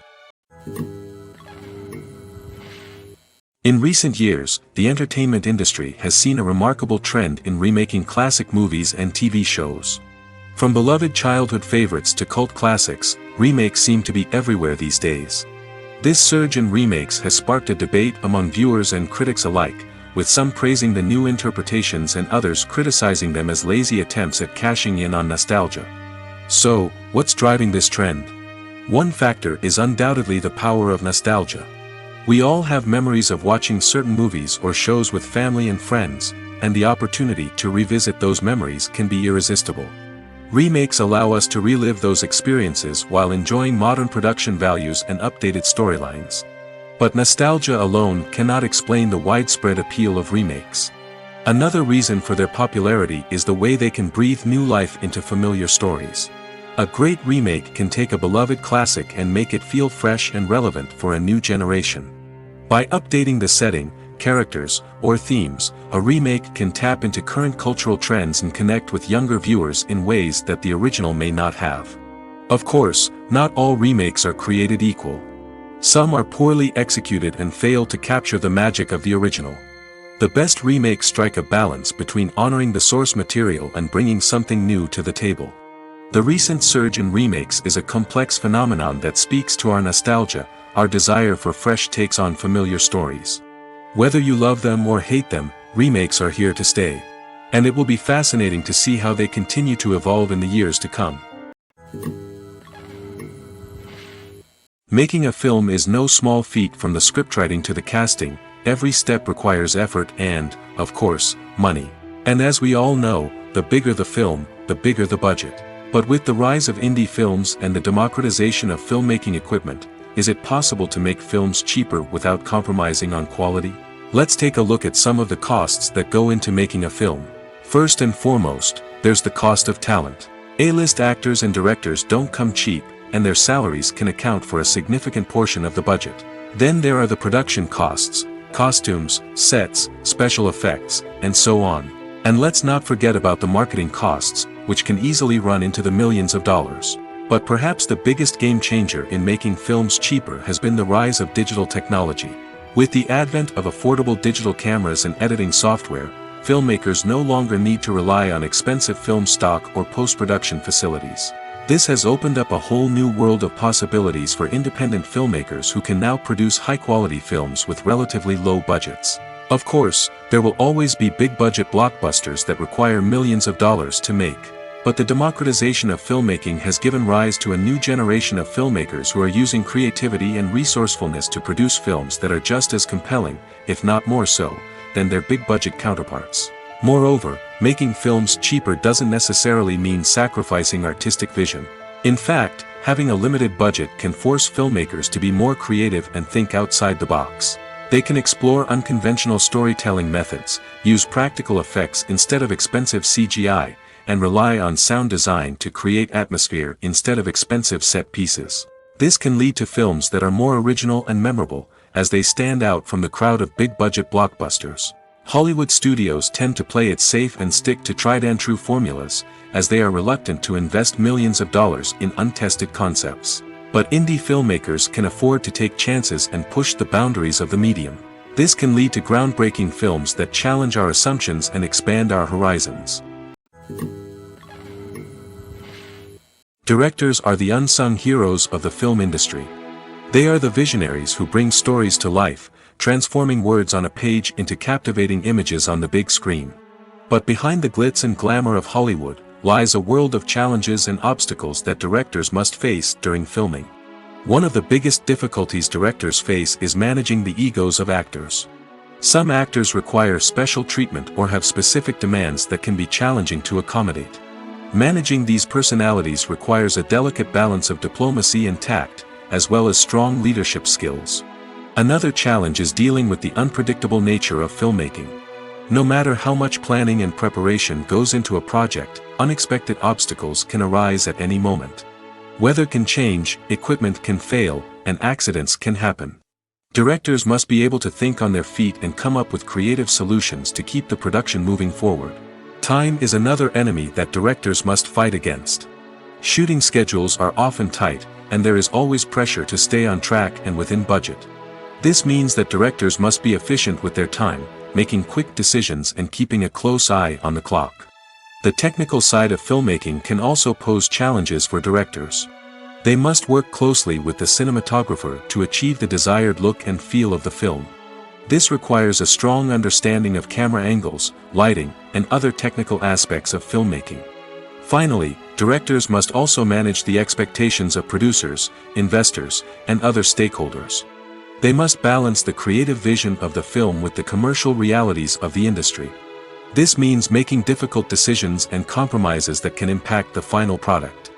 In recent years, the entertainment industry has seen a remarkable trend in remaking classic movies and TV shows. From beloved childhood favorites to cult classics, remakes seem to be everywhere these days. This surge in remakes has sparked a debate among viewers and critics alike, with some praising the new interpretations and others criticizing them as lazy attempts at cashing in on nostalgia. So, what's driving this trend? One factor is undoubtedly the power of nostalgia. We all have memories of watching certain movies or shows with family and friends, and the opportunity to revisit those memories can be irresistible. Remakes allow us to relive those experiences while enjoying modern production values and updated storylines. But nostalgia alone cannot explain the widespread appeal of remakes. Another reason for their popularity is the way they can breathe new life into familiar stories. A great remake can take a beloved classic and make it feel fresh and relevant for a new generation. By updating the setting, characters, or themes, a remake can tap into current cultural trends and connect with younger viewers in ways that the original may not have. Of course, not all remakes are created equal. Some are poorly executed and fail to capture the magic of the original. The best remakes strike a balance between honoring the source material and bringing something new to the table. The recent surge in remakes is a complex phenomenon that speaks to our nostalgia, our desire for fresh takes on familiar stories. Whether you love them or hate them, remakes are here to stay. And it will be fascinating to see how they continue to evolve in the years to come. Making a film is no small feat. From the scriptwriting to the casting, every step requires effort and, of course, money. And as we all know, the bigger the film, the bigger the budget. But with the rise of indie films and the democratization of filmmaking equipment, is it possible to make films cheaper without compromising on quality? Let's take a look at some of the costs that go into making a film. First and foremost, there's the cost of talent. A-list actors and directors don't come cheap, and their salaries can account for a significant portion of the budget. Then there are the production costs, costumes, sets, special effects, and so on. And let's not forget about the marketing costs, which can easily run into the millions of dollars. But perhaps the biggest game changer in making films cheaper has been the rise of digital technology. With the advent of affordable digital cameras and editing software, filmmakers no longer need to rely on expensive film stock or post-production facilities. This has opened up a whole new world of possibilities for independent filmmakers who can now produce high-quality films with relatively low budgets. Of course, there will always be big-budget blockbusters that require millions of dollars to make. But the democratization of filmmaking has given rise to a new generation of filmmakers who are using creativity and resourcefulness to produce films that are just as compelling, if not more so, than their big-budget counterparts. Moreover, making films cheaper doesn't necessarily mean sacrificing artistic vision. In fact, having a limited budget can force filmmakers to be more creative and think outside the box. They can explore unconventional storytelling methods, use practical effects instead of expensive CGI, and rely on sound design to create atmosphere instead of expensive set pieces. This can lead to films that are more original and memorable, as they stand out from the crowd of big-budget blockbusters. Hollywood studios tend to play it safe and stick to tried-and-true formulas, as they are reluctant to invest millions of dollars in untested concepts. But indie filmmakers can afford to take chances and push the boundaries of the medium. This can lead to groundbreaking films that challenge our assumptions and expand our horizons. Directors are the unsung heroes of the film industry. They are the visionaries who bring stories to life, transforming words on a page into captivating images on the big screen. But behind the glitz and glamour of Hollywood, lies a world of challenges and obstacles that directors must face during filming. One of the biggest difficulties directors face is managing the egos of actors. Some actors require special treatment or have specific demands that can be challenging to accommodate. Managing these personalities requires a delicate balance of diplomacy and tact, as well as strong leadership skills. Another challenge is dealing with the unpredictable nature of filmmaking. No matter how much planning and preparation goes into a project, unexpected obstacles can arise at any moment. Weather can change, equipment can fail, and accidents can happen. Directors must be able to think on their feet and come up with creative solutions to keep the production moving forward. Time is another enemy that directors must fight against. Shooting schedules are often tight, and there is always pressure to stay on track and within budget. This means that directors must be efficient with their time, making quick decisions and keeping a close eye on the clock. The technical side of filmmaking can also pose challenges for directors. They must work closely with the cinematographer to achieve the desired look and feel of the film. This requires a strong understanding of camera angles, lighting, and other technical aspects of filmmaking. Finally, directors must also manage the expectations of producers, investors, and other stakeholders. They must balance the creative vision of the film with the commercial realities of the industry. This means making difficult decisions and compromises that can impact the final product.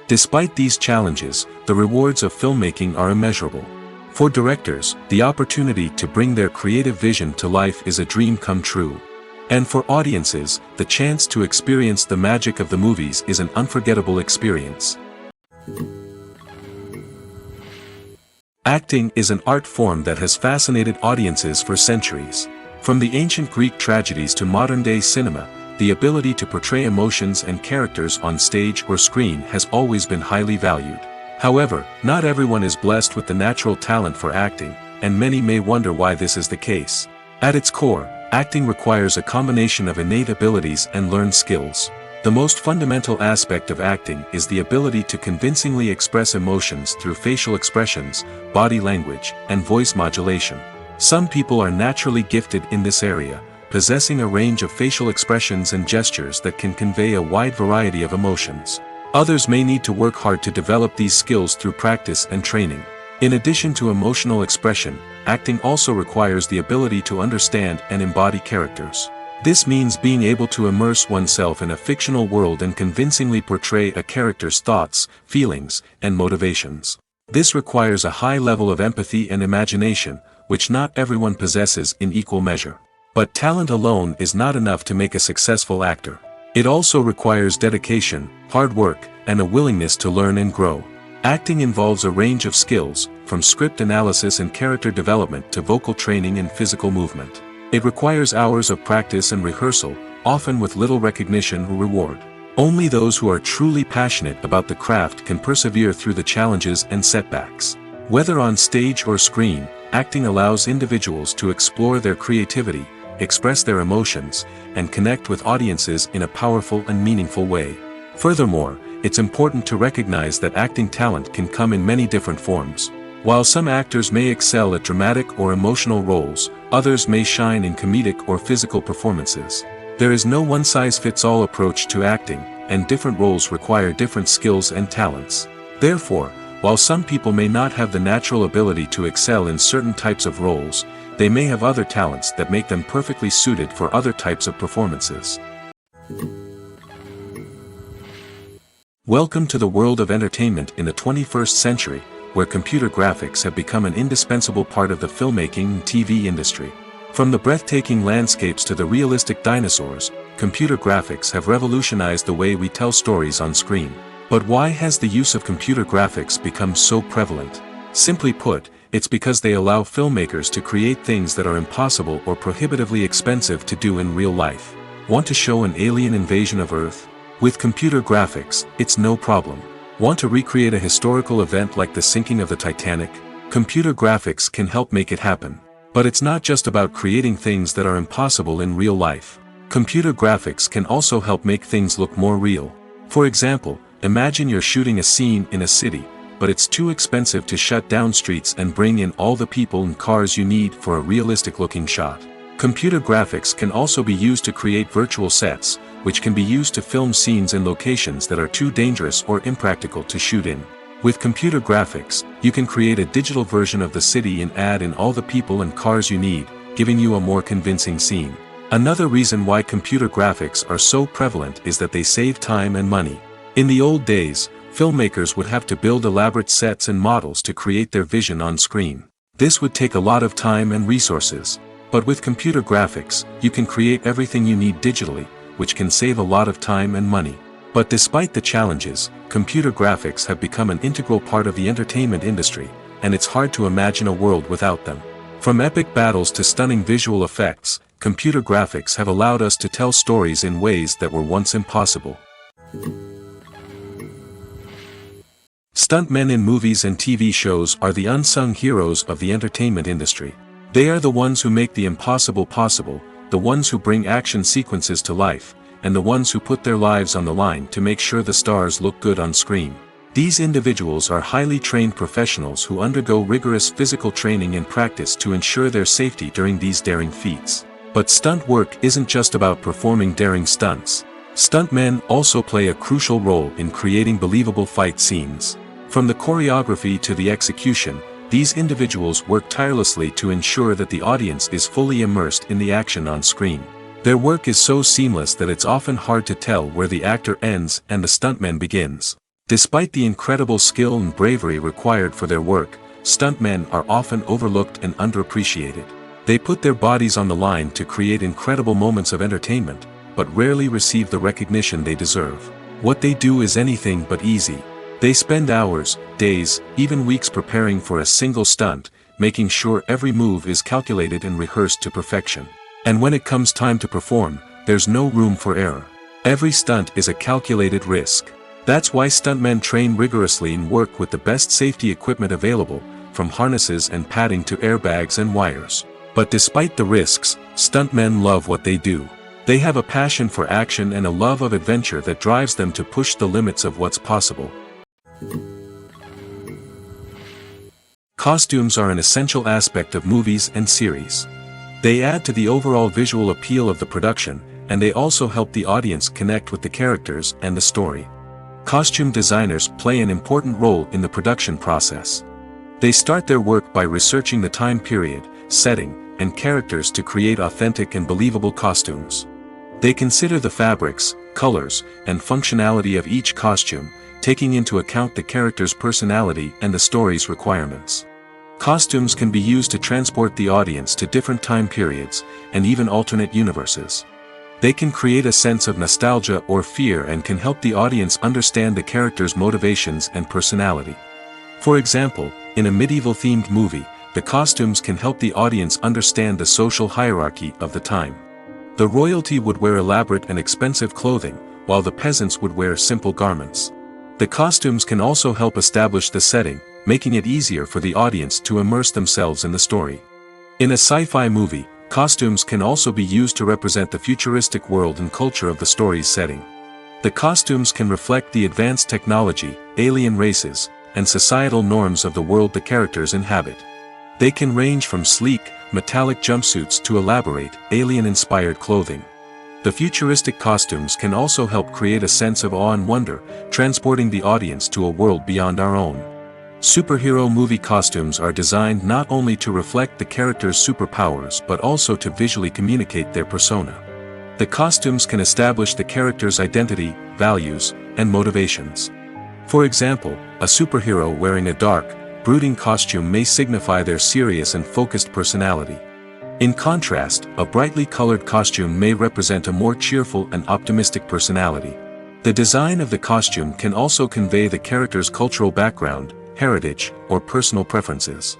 Despite these challenges, the rewards of filmmaking are immeasurable. For directors, the opportunity to bring their creative vision to life is a dream come true. And for audiences, the chance to experience the magic of the movies is an unforgettable experience. Acting is an art form that has fascinated audiences for centuries. From the ancient Greek tragedies to modern-day cinema, the ability to portray emotions and characters on stage or screen has always been highly valued. However, not everyone is blessed with the natural talent for acting, and many may wonder why this is the case. At its core, acting requires a combination of innate abilities and learned skills. The most fundamental aspect of acting is the ability to convincingly express emotions through facial expressions, body language, and voice modulation. Some people are naturally gifted in this area, possessing a range of facial expressions and gestures that can convey a wide variety of emotions. Others may need to work hard to develop these skills through practice and training. In addition to emotional expression, acting also requires the ability to understand and embody characters. This means being able to immerse oneself in a fictional world and convincingly portray a character's thoughts, feelings, and motivations. This requires a high level of empathy and imagination, which not everyone possesses in equal measure. But talent alone is not enough to make a successful actor. It also requires dedication, hard work, and a willingness to learn and grow. Acting involves a range of skills, from script analysis and character development to vocal training and physical movement. It requires hours of practice and rehearsal, often with little recognition or reward. Only those who are truly passionate about the craft can persevere through the challenges and setbacks. Whether on stage or screen, acting allows individuals to explore their creativity, express their emotions, and connect with audiences in a powerful and meaningful way. Furthermore, it's important to recognize that acting talent can come in many different forms. While some actors may excel at dramatic or emotional roles, others may shine in comedic or physical performances. There is no one-size-fits-all approach to acting, and different roles require different skills and talents. Therefore, while some people may not have the natural ability to excel in certain types of roles, they may have other talents that make them perfectly suited for other types of performances. Welcome to the world of entertainment in the 21st century, where computer graphics have become an indispensable part of the filmmaking and TV industry. From the breathtaking landscapes to the realistic dinosaurs, computer graphics have revolutionized the way we tell stories on screen. But why has the use of computer graphics become so prevalent? Simply put, it's because they allow filmmakers to create things that are impossible or prohibitively expensive to do in real life. Want to show an alien invasion of Earth? With computer graphics, it's no problem. Want to recreate a historical event like the sinking of the Titanic? Computer graphics can help make it happen. But it's not just about creating things that are impossible in real life. Computer graphics can also help make things look more real. For example, imagine you're shooting a scene in a city, but it's too expensive to shut down streets and bring in all the people and cars you need for a realistic-looking shot. Computer graphics can also be used to create virtual sets, which can be used to film scenes in locations that are too dangerous or impractical to shoot in. With computer graphics, you can create a digital version of the city and add in all the people and cars you need, giving you a more convincing scene. Another reason why computer graphics are so prevalent is that they save time and money. In the old days, filmmakers would have to build elaborate sets and models to create their vision on screen. This would take a lot of time and resources. But with computer graphics, you can create everything you need digitally, which can save a lot of time and money. But despite the challenges, computer graphics have become an integral part of the entertainment industry, and it's hard to imagine a world without them. From epic battles to stunning visual effects, computer graphics have allowed us to tell stories in ways that were once impossible. Stuntmen in movies and TV shows are the unsung heroes of the entertainment industry. They are the ones who make the impossible possible, the ones who bring action sequences to life, and the ones who put their lives on the line to make sure the stars look good on screen. These individuals are highly trained professionals who undergo rigorous physical training and practice to ensure their safety during these daring feats. But stunt work isn't just about performing daring stunts. Stuntmen also play a crucial role in creating believable fight scenes. From the choreography to the execution, these individuals work tirelessly to ensure that the audience is fully immersed in the action on screen. Their work is so seamless that it's often hard to tell where the actor ends and the stuntman begins. Despite the incredible skill and bravery required for their work, stuntmen are often overlooked and underappreciated. They put their bodies on the line to create incredible moments of entertainment, but rarely receive the recognition they deserve. What they do is anything but easy. They spend hours, days, even weeks preparing for a single stunt, making sure every move is calculated and rehearsed to perfection. And when it comes time to perform, there's no room for error. Every stunt is a calculated risk. That's why stuntmen train rigorously and work with the best safety equipment available, from harnesses and padding to airbags and wires. But despite the risks, stuntmen love what they do. They have a passion for action and a love of adventure that drives them to push the limits of what's possible. Costumes are an essential aspect of movies and series. They add to the overall visual appeal of the production, and they also help the audience connect with the characters and the story. Costume designers play an important role in the production process. They start their work by researching the time period, setting, and characters to create authentic and believable costumes. They consider the fabrics, colors, and functionality of each costume, taking into account the character's personality and the story's requirements. Costumes can be used to transport the audience to different time periods, and even alternate universes. They can create a sense of nostalgia or fear and can help the audience understand the character's motivations and personality. For example, in a medieval-themed movie, the costumes can help the audience understand the social hierarchy of the time. The royalty would wear elaborate and expensive clothing, while the peasants would wear simple garments. The costumes can also help establish the setting, making it easier for the audience to immerse themselves in the story. In a sci-fi movie, costumes can also be used to represent the futuristic world and culture of the story's setting. The costumes can reflect the advanced technology, alien races, and societal norms of the world the characters inhabit. They can range from sleek, metallic jumpsuits to elaborate, alien-inspired clothing. The futuristic costumes can also help create a sense of awe and wonder, transporting the audience to a world beyond our own. Superhero movie costumes are designed not only to reflect the character's superpowers but also to visually communicate their persona. The costumes can establish the character's identity, values, and motivations. For example, a superhero wearing a dark, brooding costume may signify their serious and focused personality. In contrast, a brightly colored costume may represent a more cheerful and optimistic personality. The design of the costume can also convey the character's cultural background, heritage, or personal preferences.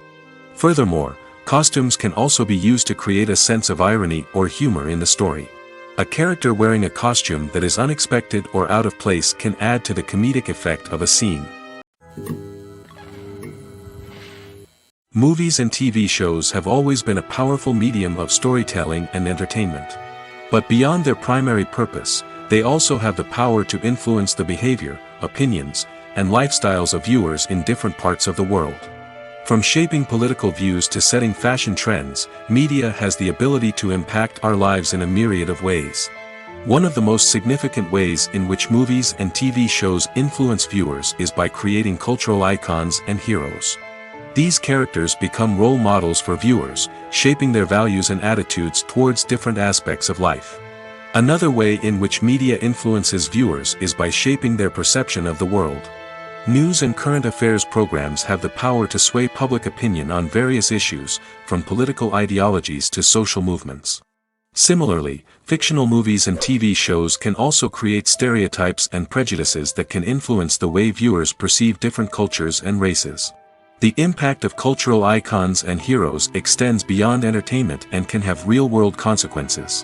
Furthermore, costumes can also be used to create a sense of irony or humor in the story. A character wearing a costume that is unexpected or out of place can add to the comedic effect of a scene. Movies and TV shows have always been a powerful medium of storytelling and entertainment. But beyond their primary purpose, they also have the power to influence the behavior, opinions, and lifestyles of viewers in different parts of the world. From shaping political views to setting fashion trends, media has the ability to impact our lives in a myriad of ways. One of the most significant ways in which movies and TV shows influence viewers is by creating cultural icons and heroes. These characters become role models for viewers, shaping their values and attitudes towards different aspects of life. Another way in which media influences viewers is by shaping their perception of the world. News and current affairs programs have the power to sway public opinion on various issues, from political ideologies to social movements. Similarly, fictional movies and TV shows can also create stereotypes and prejudices that can influence the way viewers perceive different cultures and races. The impact of cultural icons and heroes extends beyond entertainment and can have real-world consequences.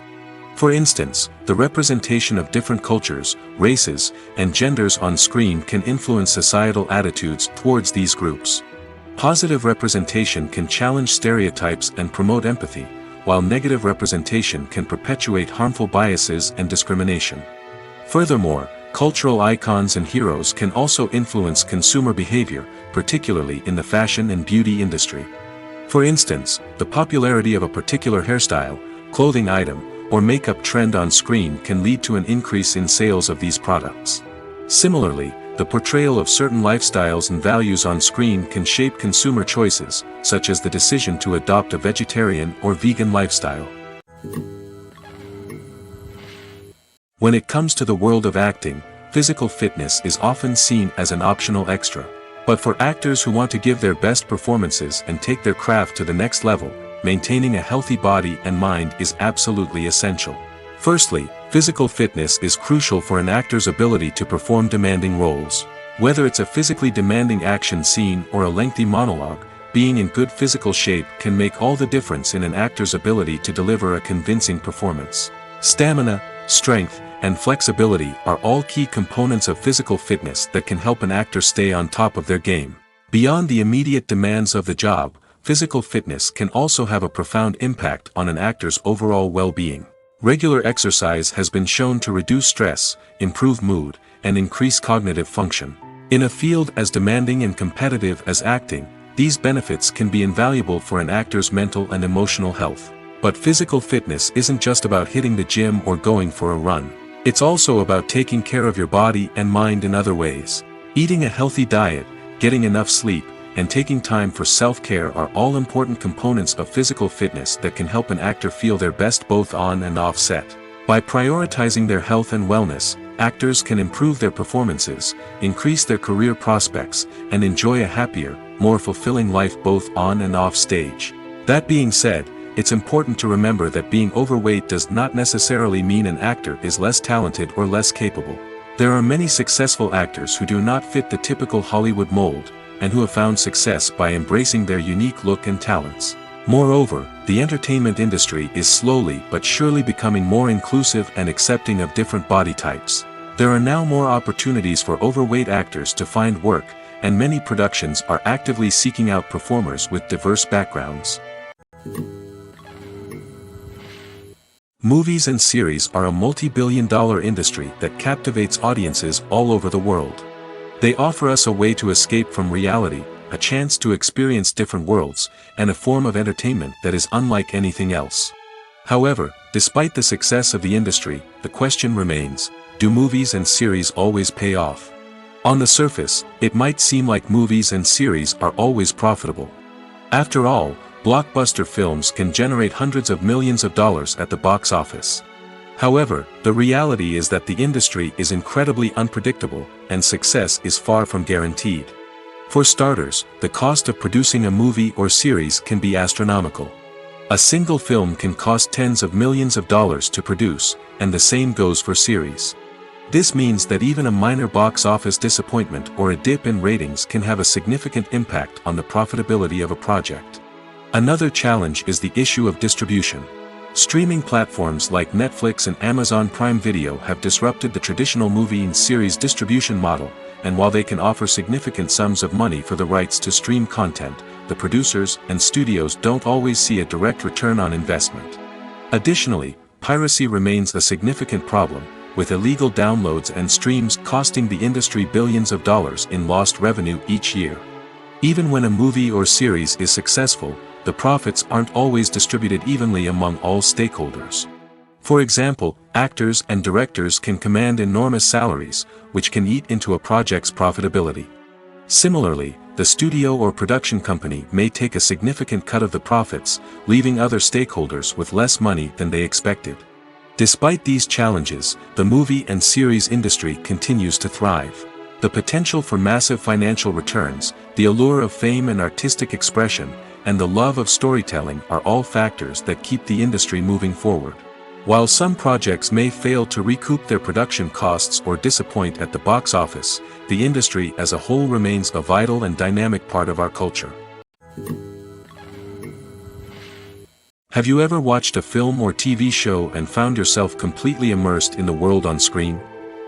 For instance, the representation of different cultures, races, and genders on screen can influence societal attitudes towards these groups. Positive representation can challenge stereotypes and promote empathy, while negative representation can perpetuate harmful biases and discrimination. Furthermore, cultural icons and heroes can also influence consumer behavior, particularly in the fashion and beauty industry. For instance, the popularity of a particular hairstyle, clothing item, or makeup trend on screen can lead to an increase in sales of these products. Similarly, the portrayal of certain lifestyles and values on screen can shape consumer choices, such as the decision to adopt a vegetarian or vegan lifestyle. When it comes to the world of acting, physical fitness is often seen as an optional extra. But for actors who want to give their best performances and take their craft to the next level, maintaining a healthy body and mind is absolutely essential. Firstly, physical fitness is crucial for an actor's ability to perform demanding roles. Whether it's a physically demanding action scene or a lengthy monologue, being in good physical shape can make all the difference in an actor's ability to deliver a convincing performance. Stamina, strength, and flexibility are all key components of physical fitness that can help an actor stay on top of their game. Beyond the immediate demands of the job, physical fitness can also have a profound impact on an actor's overall well-being. Regular exercise has been shown to reduce stress, improve mood, and increase cognitive function. In a field as demanding and competitive as acting, these benefits can be invaluable for an actor's mental and emotional health. But physical fitness isn't just about hitting the gym or going for a run. It's also about taking care of your body and mind in other ways. Eating a healthy diet, getting enough sleep, and taking time for self-care are all important components of physical fitness that can help an actor feel their best both on and off set. By prioritizing their health and wellness, actors can improve their performances, increase their career prospects, and enjoy a happier, more fulfilling life both on and off stage. That being said, it's important to remember that being overweight does not necessarily mean an actor is less talented or less capable. There are many successful actors who do not fit the typical Hollywood mold, and who have found success by embracing their unique look and talents. Moreover, the entertainment industry is slowly but surely becoming more inclusive and accepting of different body types. There are now more opportunities for overweight actors to find work, and many productions are actively seeking out performers with diverse backgrounds. Movies and series are a multi-billion-dollar industry that captivates audiences all over the world. They offer us a way to escape from reality, a chance to experience different worlds, and a form of entertainment that is unlike anything else. However, despite the success of the industry, the question remains, do movies and series always pay off? On the surface, it might seem like movies and series are always profitable. After all, blockbuster films can generate hundreds of millions of dollars at the box office. However, the reality is that the industry is incredibly unpredictable, and success is far from guaranteed. For starters, the cost of producing a movie or series can be astronomical. A single film can cost tens of millions of dollars to produce, and the same goes for series. This means that even a minor box office disappointment or a dip in ratings can have a significant impact on the profitability of a project. Another challenge is the issue of distribution. Streaming platforms like Netflix and Amazon Prime Video have disrupted the traditional movie and series distribution model, and while they can offer significant sums of money for the rights to stream content, the producers and studios don't always see a direct return on investment. Additionally, piracy remains a significant problem, with illegal downloads and streams costing the industry billions of dollars in lost revenue each year. Even when a movie or series is successful, the profits aren't always distributed evenly among all stakeholders. For example, actors and directors can command enormous salaries, which can eat into a project's profitability. Similarly, the studio or production company may take a significant cut of the profits, leaving other stakeholders with less money than they expected. Despite these challenges, the movie and series industry continues to thrive. The potential for massive financial returns, the allure of fame and artistic expression, and the love of storytelling are all factors that keep the industry moving forward. While some projects may fail to recoup their production costs or disappoint at the box office, the industry as a whole remains a vital and dynamic part of our culture. Have you ever watched a film or TV show and found yourself completely immersed in the world on screen?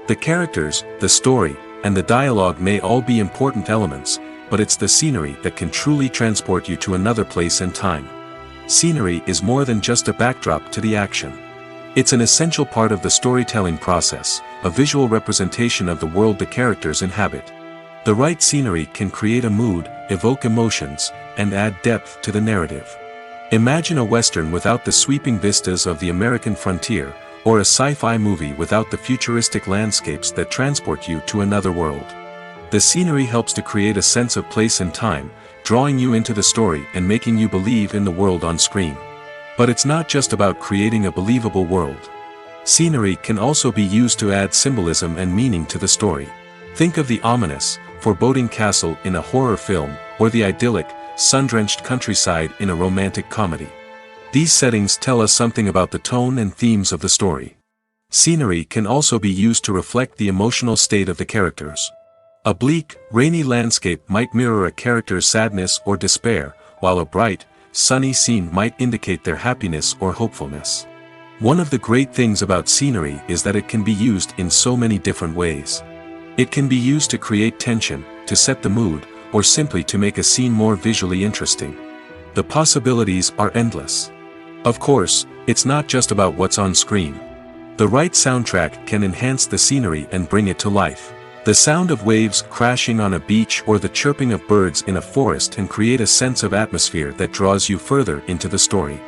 The characters, the story, and the dialogue may all be important elements, but it's the scenery that can truly transport you to another place and time. Scenery is more than just a backdrop to the action. It's an essential part of the storytelling process, a visual representation of the world the characters inhabit. The right scenery can create a mood, evoke emotions, and add depth to the narrative. Imagine a Western without the sweeping vistas of the American frontier, or a sci-fi movie without the futuristic landscapes that transport you to another world. The scenery helps to create a sense of place and time, drawing you into the story and making you believe in the world on screen. But it's not just about creating a believable world. Scenery can also be used to add symbolism and meaning to the story. Think of the ominous, foreboding castle in a horror film, or the idyllic, sun-drenched countryside in a romantic comedy. These settings tell us something about the tone and themes of the story. Scenery can also be used to reflect the emotional state of the characters. A bleak, rainy landscape might mirror a character's sadness or despair, while a bright, sunny scene might indicate their happiness or hopefulness. One of the great things about scenery is that it can be used in so many different ways. It can be used to create tension, to set the mood, or simply to make a scene more visually interesting. The possibilities are endless. Of course, it's not just about what's on screen. The right soundtrack can enhance the scenery and bring it to life. The sound of waves crashing on a beach or the chirping of birds in a forest can create a sense of atmosphere that draws you further into the story.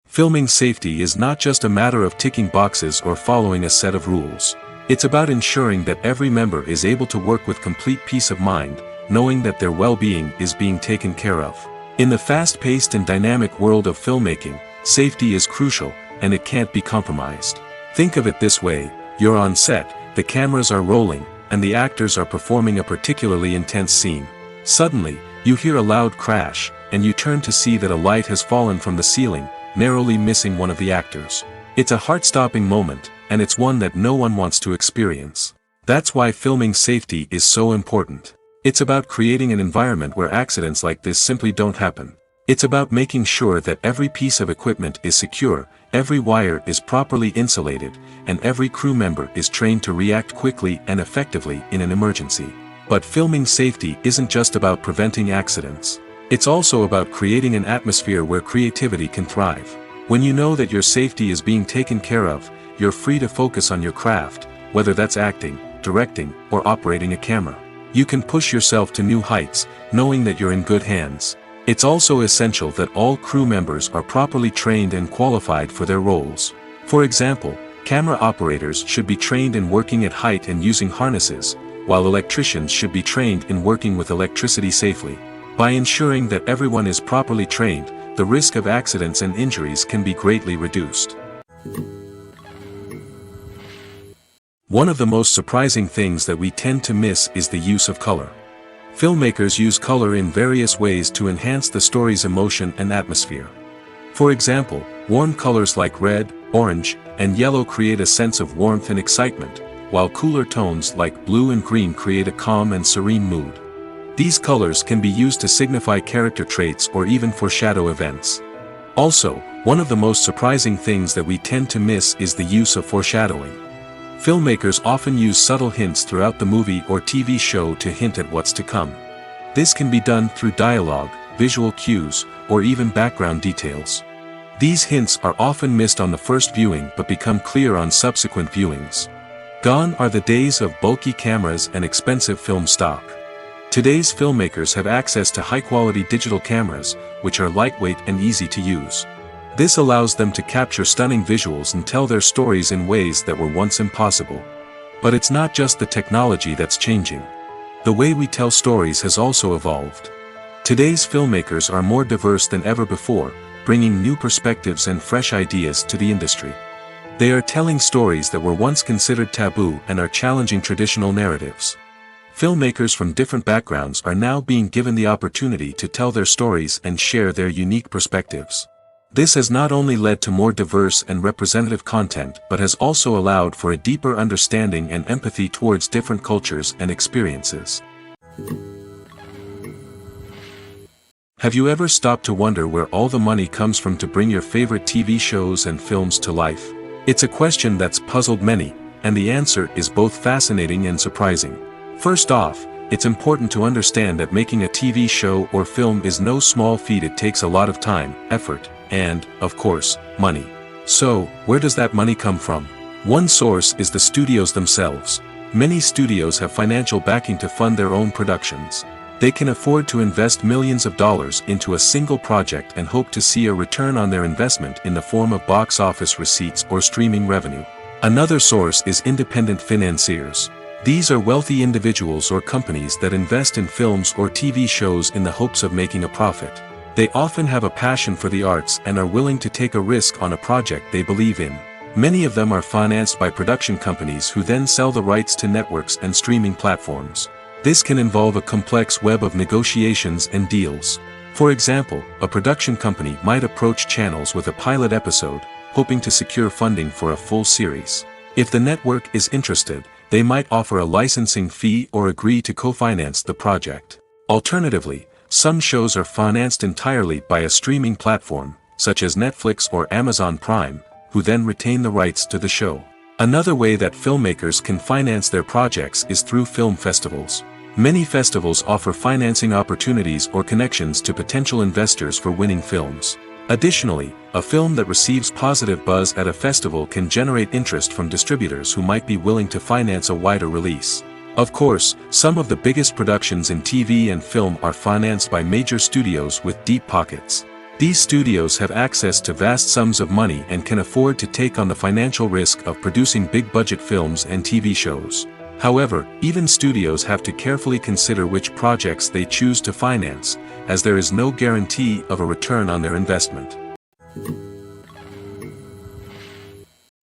Filming safety is not just a matter of ticking boxes or following a set of rules. It's about ensuring that every member is able to work with complete peace of mind, knowing that their well-being is being taken care of. In the fast-paced and dynamic world of filmmaking, safety is crucial, and it can't be compromised. Think of it this way: you're on set, the cameras are rolling, and the actors are performing a particularly intense scene. Suddenly, you hear a loud crash, and you turn to see that a light has fallen from the ceiling, narrowly missing one of the actors. It's a heart-stopping moment, and it's one that no one wants to experience. That's why filming safety is so important. It's about creating an environment where accidents like this simply don't happen. It's about making sure that every piece of equipment is secure, every wire is properly insulated, and every crew member is trained to react quickly and effectively in an emergency. But filming safety isn't just about preventing accidents. It's also about creating an atmosphere where creativity can thrive. When you know that your safety is being taken care of, you're free to focus on your craft, whether that's acting, directing, or operating a camera. You can push yourself to new heights, knowing that you're in good hands. It's also essential that all crew members are properly trained and qualified for their roles. For example, camera operators should be trained in working at height and using harnesses, while electricians should be trained in working with electricity safely. By ensuring that everyone is properly trained, the risk of accidents and injuries can be greatly reduced. One of the most surprising things that we tend to miss is the use of color. Filmmakers use color in various ways to enhance the story's emotion and atmosphere. For example, warm colors like red, orange, and yellow create a sense of warmth and excitement, while cooler tones like blue and green create a calm and serene mood. These colors can be used to signify character traits or even foreshadow events. Also, one of the most surprising things that we tend to miss is the use of foreshadowing. Filmmakers often use subtle hints throughout the movie or TV show to hint at what's to come. This can be done through dialogue, visual cues, or even background details. These hints are often missed on the first viewing but become clear on subsequent viewings. Gone are the days of bulky cameras and expensive film stock. Today's filmmakers have access to high-quality digital cameras, which are lightweight and easy to use. This allows them to capture stunning visuals and tell their stories in ways that were once impossible. But it's not just the technology that's changing. The way we tell stories has also evolved. Today's filmmakers are more diverse than ever before, bringing new perspectives and fresh ideas to the industry. They are telling stories that were once considered taboo and are challenging traditional narratives. Filmmakers from different backgrounds are now being given the opportunity to tell their stories and share their unique perspectives. This has not only led to more diverse and representative content but has also allowed for a deeper understanding and empathy towards different cultures and experiences. Have you ever stopped to wonder where all the money comes from to bring your favorite TV shows and films to life? It's a question that's puzzled many, and the answer is both fascinating and surprising. First off, it's important to understand that making a TV show or film is no small feat. It takes a lot of time, effort, and, of course, money. So, where does that money come from? One source is the studios themselves. Many studios have financial backing to fund their own productions. They can afford to invest millions of dollars into a single project and hope to see a return on their investment in the form of box office receipts or streaming revenue. Another source is independent financiers. These are wealthy individuals or companies that invest in films or TV shows in the hopes of making a profit. They often have a passion for the arts and are willing to take a risk on a project they believe in. Many of them are financed by production companies who then sell the rights to networks and streaming platforms. This can involve a complex web of negotiations and deals. For example, a production company might approach channels with a pilot episode, hoping to secure funding for a full series. If the network is interested, they might offer a licensing fee or agree to co-finance the project. Alternatively, some shows are financed entirely by a streaming platform, such as Netflix or Amazon Prime, who then retain the rights to the show. Another way that filmmakers can finance their projects is through film festivals. Many festivals offer financing opportunities or connections to potential investors for winning films. Additionally, a film that receives positive buzz at a festival can generate interest from distributors who might be willing to finance a wider release. Of course, some of the biggest productions in TV and film are financed by major studios with deep pockets. These studios have access to vast sums of money and can afford to take on the financial risk of producing big-budget films and TV shows. However, even studios have to carefully consider which projects they choose to finance, as there is no guarantee of a return on their investment.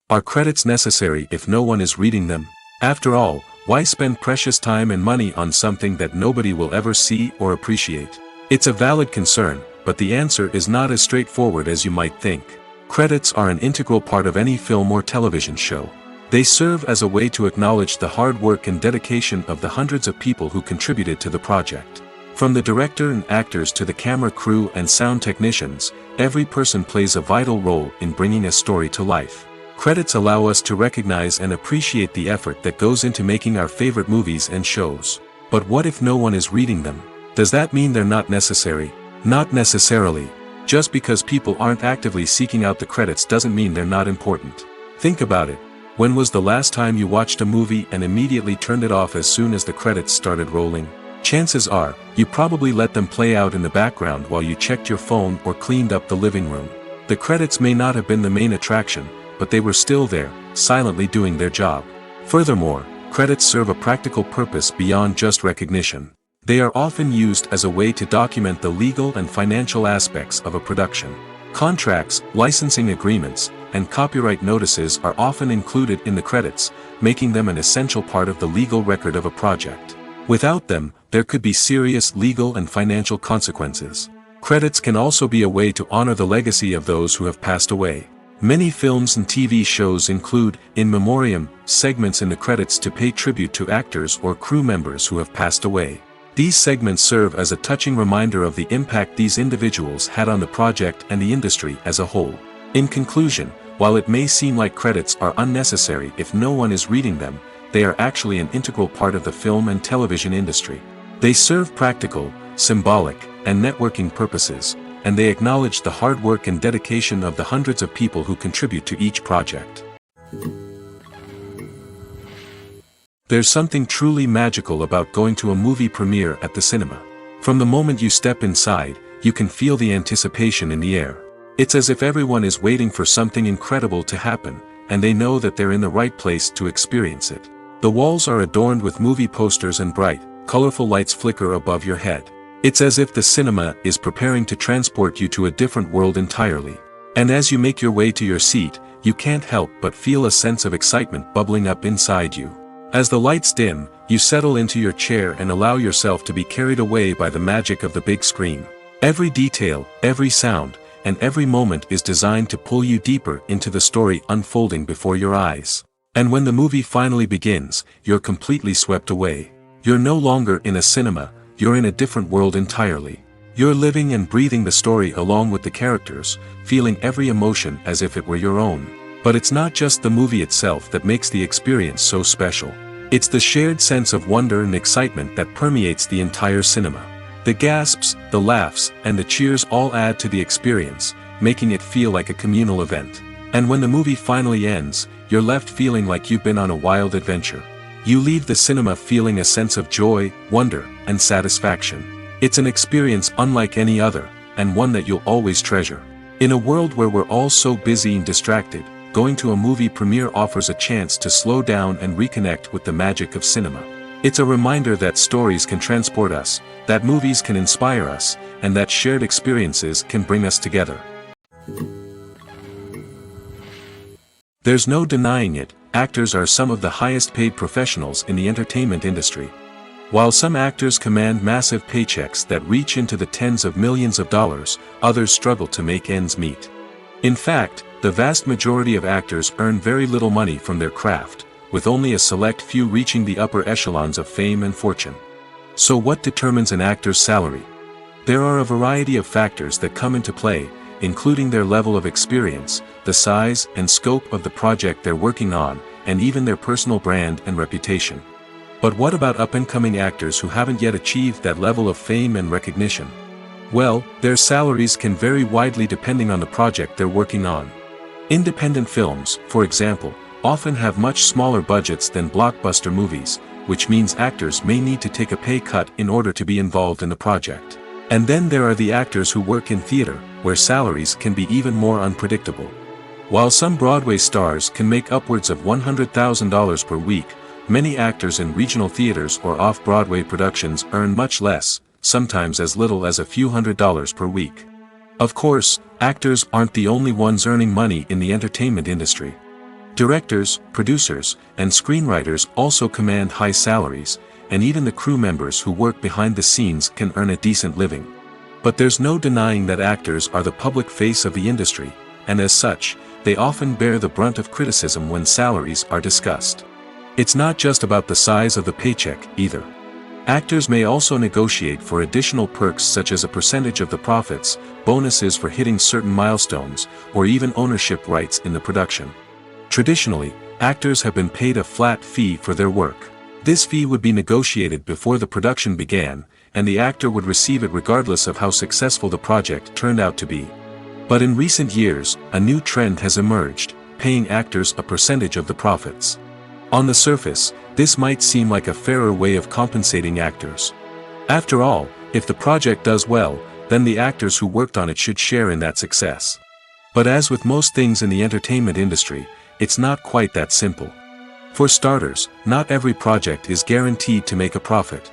Are credits necessary if no one is reading them? After all, why spend precious time and money on something that nobody will ever see or appreciate? It's a valid concern, but the answer is not as straightforward as you might think. Credits are an integral part of any film or television show. They serve as a way to acknowledge the hard work and dedication of the hundreds of people who contributed to the project. From the director and actors to the camera crew and sound technicians, every person plays a vital role in bringing a story to life. Credits allow us to recognize and appreciate the effort that goes into making our favorite movies and shows. But what if no one is reading them? Does that mean they're not necessary? Not necessarily. Just because people aren't actively seeking out the credits doesn't mean they're not important. Think about it. When was the last time you watched a movie and immediately turned it off as soon as the credits started rolling? Chances are, you probably let them play out in the background while you checked your phone or cleaned up the living room. The credits may not have been the main attraction, but they were still there, silently doing their job. Furthermore, credits serve a practical purpose beyond just recognition. They are often used as a way to document the legal and financial aspects of a production. Contracts, licensing agreements, and copyright notices are often included in the credits, making them an essential part of the legal record of a project. Without them, there could be serious legal and financial consequences. Credits can also be a way to honor the legacy of those who have passed away. Many films and TV shows include, in memoriam, segments in the credits to pay tribute to actors or crew members who have passed away. These segments serve as a touching reminder of the impact these individuals had on the project and the industry as a whole. In conclusion, while it may seem like credits are unnecessary if no one is reading them, they are actually an integral part of the film and television industry. They serve practical, symbolic, and networking purposes, and they acknowledge the hard work and dedication of the hundreds of people who contribute to each project. There's something truly magical about going to a movie premiere at the cinema. From the moment you step inside, you can feel the anticipation in the air. It's as if everyone is waiting for something incredible to happen, and they know that they're in the right place to experience it. The walls are adorned with movie posters and bright, colorful lights flicker above your head. It's as if the cinema is preparing to transport you to a different world entirely. And as you make your way to your seat, you can't help but feel a sense of excitement bubbling up inside you. As the lights dim, you settle into your chair and allow yourself to be carried away by the magic of the big screen. Every detail, every sound, and every moment is designed to pull you deeper into the story unfolding before your eyes. And when the movie finally begins, you're completely swept away. You're no longer in a cinema, you're in a different world entirely. You're living and breathing the story along with the characters, feeling every emotion as if it were your own. But it's not just the movie itself that makes the experience so special. It's the shared sense of wonder and excitement that permeates the entire cinema. The gasps, the laughs, and the cheers all add to the experience, making it feel like a communal event. And when the movie finally ends, you're left feeling like you've been on a wild adventure. You leave the cinema feeling a sense of joy, wonder, and satisfaction. It's an experience unlike any other, and one that you'll always treasure. In a world where we're all so busy and distracted, going to a movie premiere offers a chance to slow down and reconnect with the magic of cinema. It's a reminder that stories can transport us, that movies can inspire us, and that shared experiences can bring us together. There's no denying it, actors are some of the highest paid professionals in the entertainment industry. While some actors command massive paychecks that reach into the tens of millions of dollars, others struggle to make ends meet. In fact, the vast majority of actors earn very little money from their craft, with only a select few reaching the upper echelons of fame and fortune. So what determines an actor's salary? There are a variety of factors that come into play, including their level of experience, the size and scope of the project they're working on, and even their personal brand and reputation. But what about up-and-coming actors who haven't yet achieved that level of fame and recognition? Well, their salaries can vary widely depending on the project they're working on. Independent films, for example, often have much smaller budgets than blockbuster movies, which means actors may need to take a pay cut in order to be involved in the project. And then there are the actors who work in theater, where salaries can be even more unpredictable. While some Broadway stars can make upwards of $100,000 per week, many actors in regional theaters or off-Broadway productions earn much less, sometimes as little as a few $100s per week. Of course, actors aren't the only ones earning money in the entertainment industry. Directors, producers, and screenwriters also command high salaries, and even the crew members who work behind the scenes can earn a decent living. But there's no denying that actors are the public face of the industry, and as such, they often bear the brunt of criticism when salaries are discussed. It's not just about the size of the paycheck, either. Actors may also negotiate for additional perks such as a percentage of the profits, bonuses for hitting certain milestones, or even ownership rights in the production. Traditionally, actors have been paid a flat fee for their work. This fee would be negotiated before the production began, and the actor would receive it regardless of how successful the project turned out to be. But in recent years, a new trend has emerged, paying actors a percentage of the profits. On the surface, this might seem like a fairer way of compensating actors. After all, if the project does well, then the actors who worked on it should share in that success. But as with most things in the entertainment industry, it's not quite that simple. For starters, not every project is guaranteed to make a profit.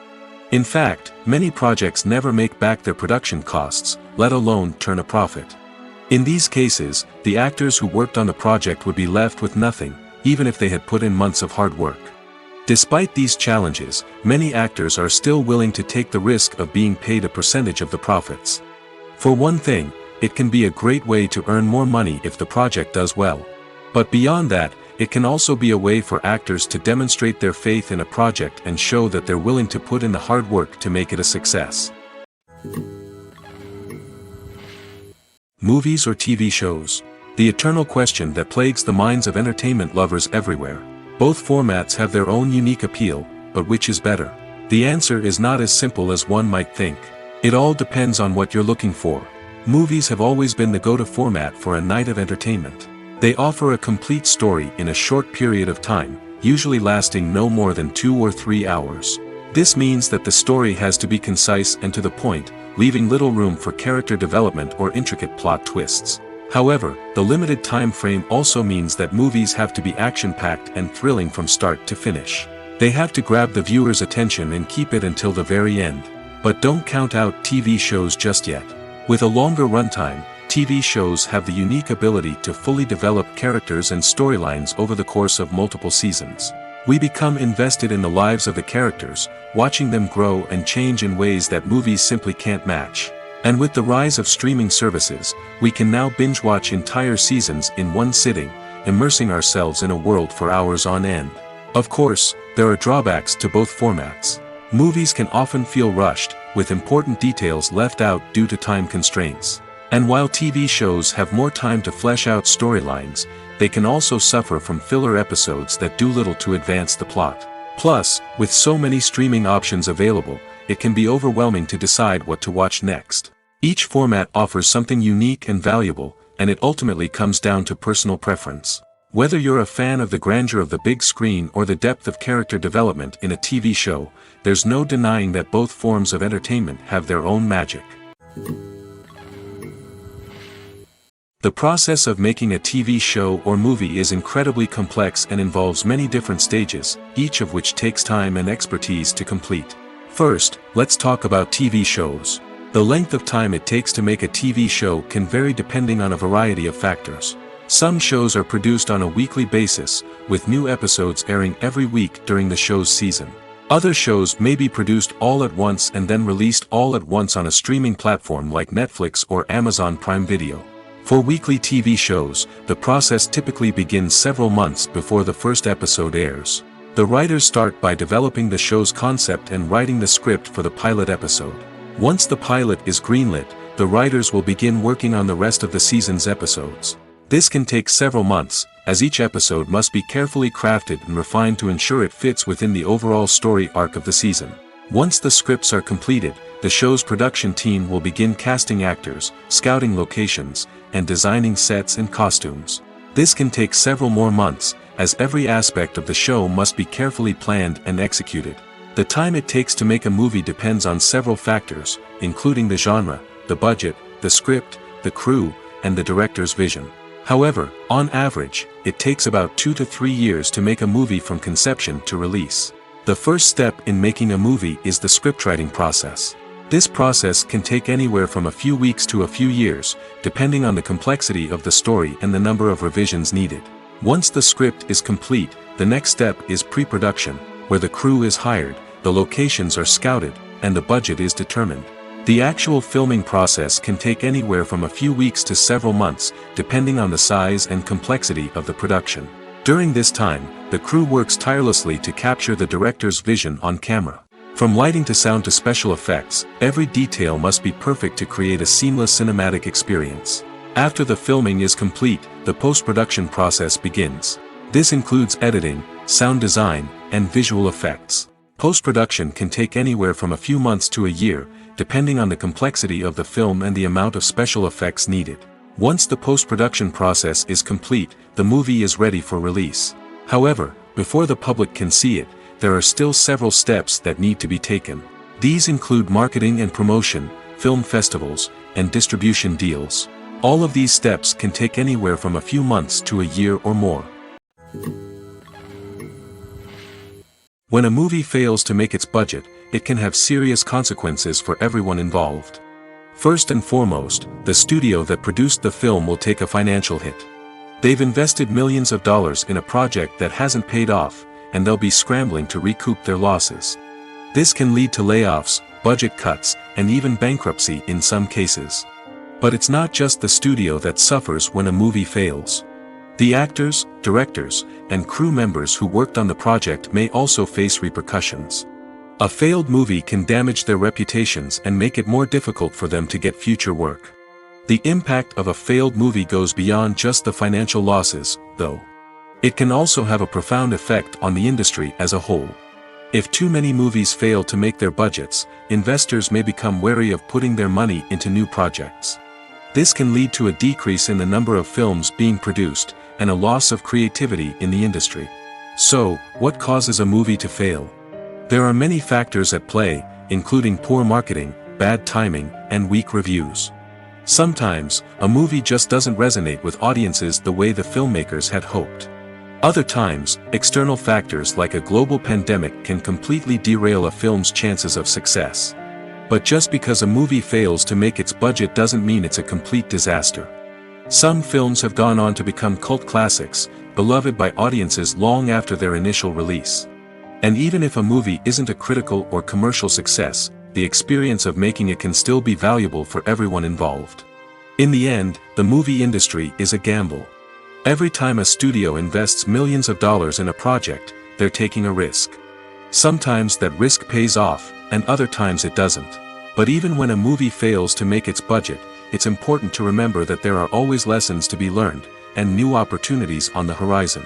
In fact, many projects never make back their production costs, let alone turn a profit. In these cases, the actors who worked on the project would be left with nothing, even if they had put in months of hard work. Despite these challenges, many actors are still willing to take the risk of being paid a percentage of the profits. For one thing, it can be a great way to earn more money if the project does well. But beyond that, it can also be a way for actors to demonstrate their faith in a project and show that they're willing to put in the hard work to make it a success. Movies or TV shows? The eternal question that plagues the minds of entertainment lovers everywhere. Both formats have their own unique appeal, but which is better? The answer is not as simple as one might think. It all depends on what you're looking for. Movies have always been the go-to format for a night of entertainment. They offer a complete story in a short period of time, usually lasting no more than 2 or 3 hours. This means that the story has to be concise and to the point, leaving little room for character development or intricate plot twists. However, the limited time frame also means that movies have to be action-packed and thrilling from start to finish. They have to grab the viewer's attention and keep it until the very end. But don't count out TV shows just yet. With a longer runtime, TV shows have the unique ability to fully develop characters and storylines over the course of multiple seasons. We become invested in the lives of the characters, watching them grow and change in ways that movies simply can't match. And with the rise of streaming services, we can now binge-watch entire seasons in one sitting, immersing ourselves in a world for hours on end. Of course, there are drawbacks to both formats. Movies can often feel rushed, with important details left out due to time constraints. And while TV shows have more time to flesh out storylines, they can also suffer from filler episodes that do little to advance the plot. Plus, with so many streaming options available, it can be overwhelming to decide what to watch next. Each format offers something unique and valuable, and it ultimately comes down to personal preference. Whether you're a fan of the grandeur of the big screen or the depth of character development in a TV show, there's no denying that both forms of entertainment have their own magic. The process of making a TV show or movie is incredibly complex and involves many different stages, each of which takes time and expertise to complete. First, let's talk about TV shows. The length of time it takes to make a TV show can vary depending on a variety of factors. Some shows are produced on a weekly basis, with new episodes airing every week during the show's season. Other shows may be produced all at once and then released all at once on a streaming platform like Netflix or Amazon Prime Video. For weekly TV shows, the process typically begins several months before the first episode airs. The writers start by developing the show's concept and writing the script for the pilot episode. Once the pilot is greenlit, the writers will begin working on the rest of the season's episodes. This can take several months, as each episode must be carefully crafted and refined to ensure it fits within the overall story arc of the season. Once the scripts are completed, the show's production team will begin casting actors, scouting locations, and designing sets and costumes. This can take several more months, as every aspect of the show must be carefully planned and executed. The time it takes to make a movie depends on several factors, including the genre, the budget, the script, the crew, and the director's vision. However, on average, it takes about 2 to 3 years to make a movie from conception to release. The first step in making a movie is the scriptwriting process. This process can take anywhere from a few weeks to a few years, depending on the complexity of the story and the number of revisions needed. Once the script is complete, the next step is pre-production, where the crew is hired, the locations are scouted, and the budget is determined. The actual filming process can take anywhere from a few weeks to several months, depending on the size and complexity of the production. During this time, the crew works tirelessly to capture the director's vision on camera. From lighting to sound to special effects, every detail must be perfect to create a seamless cinematic experience. After the filming is complete, the post-production process begins. This includes editing, sound design, and visual effects. Post-production can take anywhere from a few months to a year, depending on the complexity of the film and the amount of special effects needed. Once the post-production process is complete, the movie is ready for release. However, before the public can see it, there are still several steps that need to be taken. These include marketing and promotion, film festivals, and distribution deals. All of these steps can take anywhere from a few months to a year or more. When a movie fails to make its budget, it can have serious consequences for everyone involved. First and foremost, the studio that produced the film will take a financial hit. They've invested millions of dollars in a project that hasn't paid off, and they'll be scrambling to recoup their losses. This can lead to layoffs, budget cuts, and even bankruptcy in some cases. But it's not just the studio that suffers when a movie fails. The actors, directors, and crew members who worked on the project may also face repercussions. A failed movie can damage their reputations and make it more difficult for them to get future work. The impact of a failed movie goes beyond just the financial losses, though. It can also have a profound effect on the industry as a whole. If too many movies fail to make their budgets, investors may become wary of putting their money into new projects. This can lead to a decrease in the number of films being produced, and a loss of creativity in the industry. So, what causes a movie to fail? There are many factors at play, including poor marketing, bad timing, and weak reviews. Sometimes, a movie just doesn't resonate with audiences the way the filmmakers had hoped. Other times, external factors like a global pandemic can completely derail a film's chances of success. But just because a movie fails to make its budget doesn't mean it's a complete disaster. Some films have gone on to become cult classics, beloved by audiences long after their initial release. And even if a movie isn't a critical or commercial success, the experience of making it can still be valuable for everyone involved. In the end, the movie industry is a gamble. Every time a studio invests millions of dollars in a project, they're taking a risk. Sometimes that risk pays off, and other times it doesn't. But even when a movie fails to make its budget, it's important to remember that there are always lessons to be learned, and new opportunities on the horizon.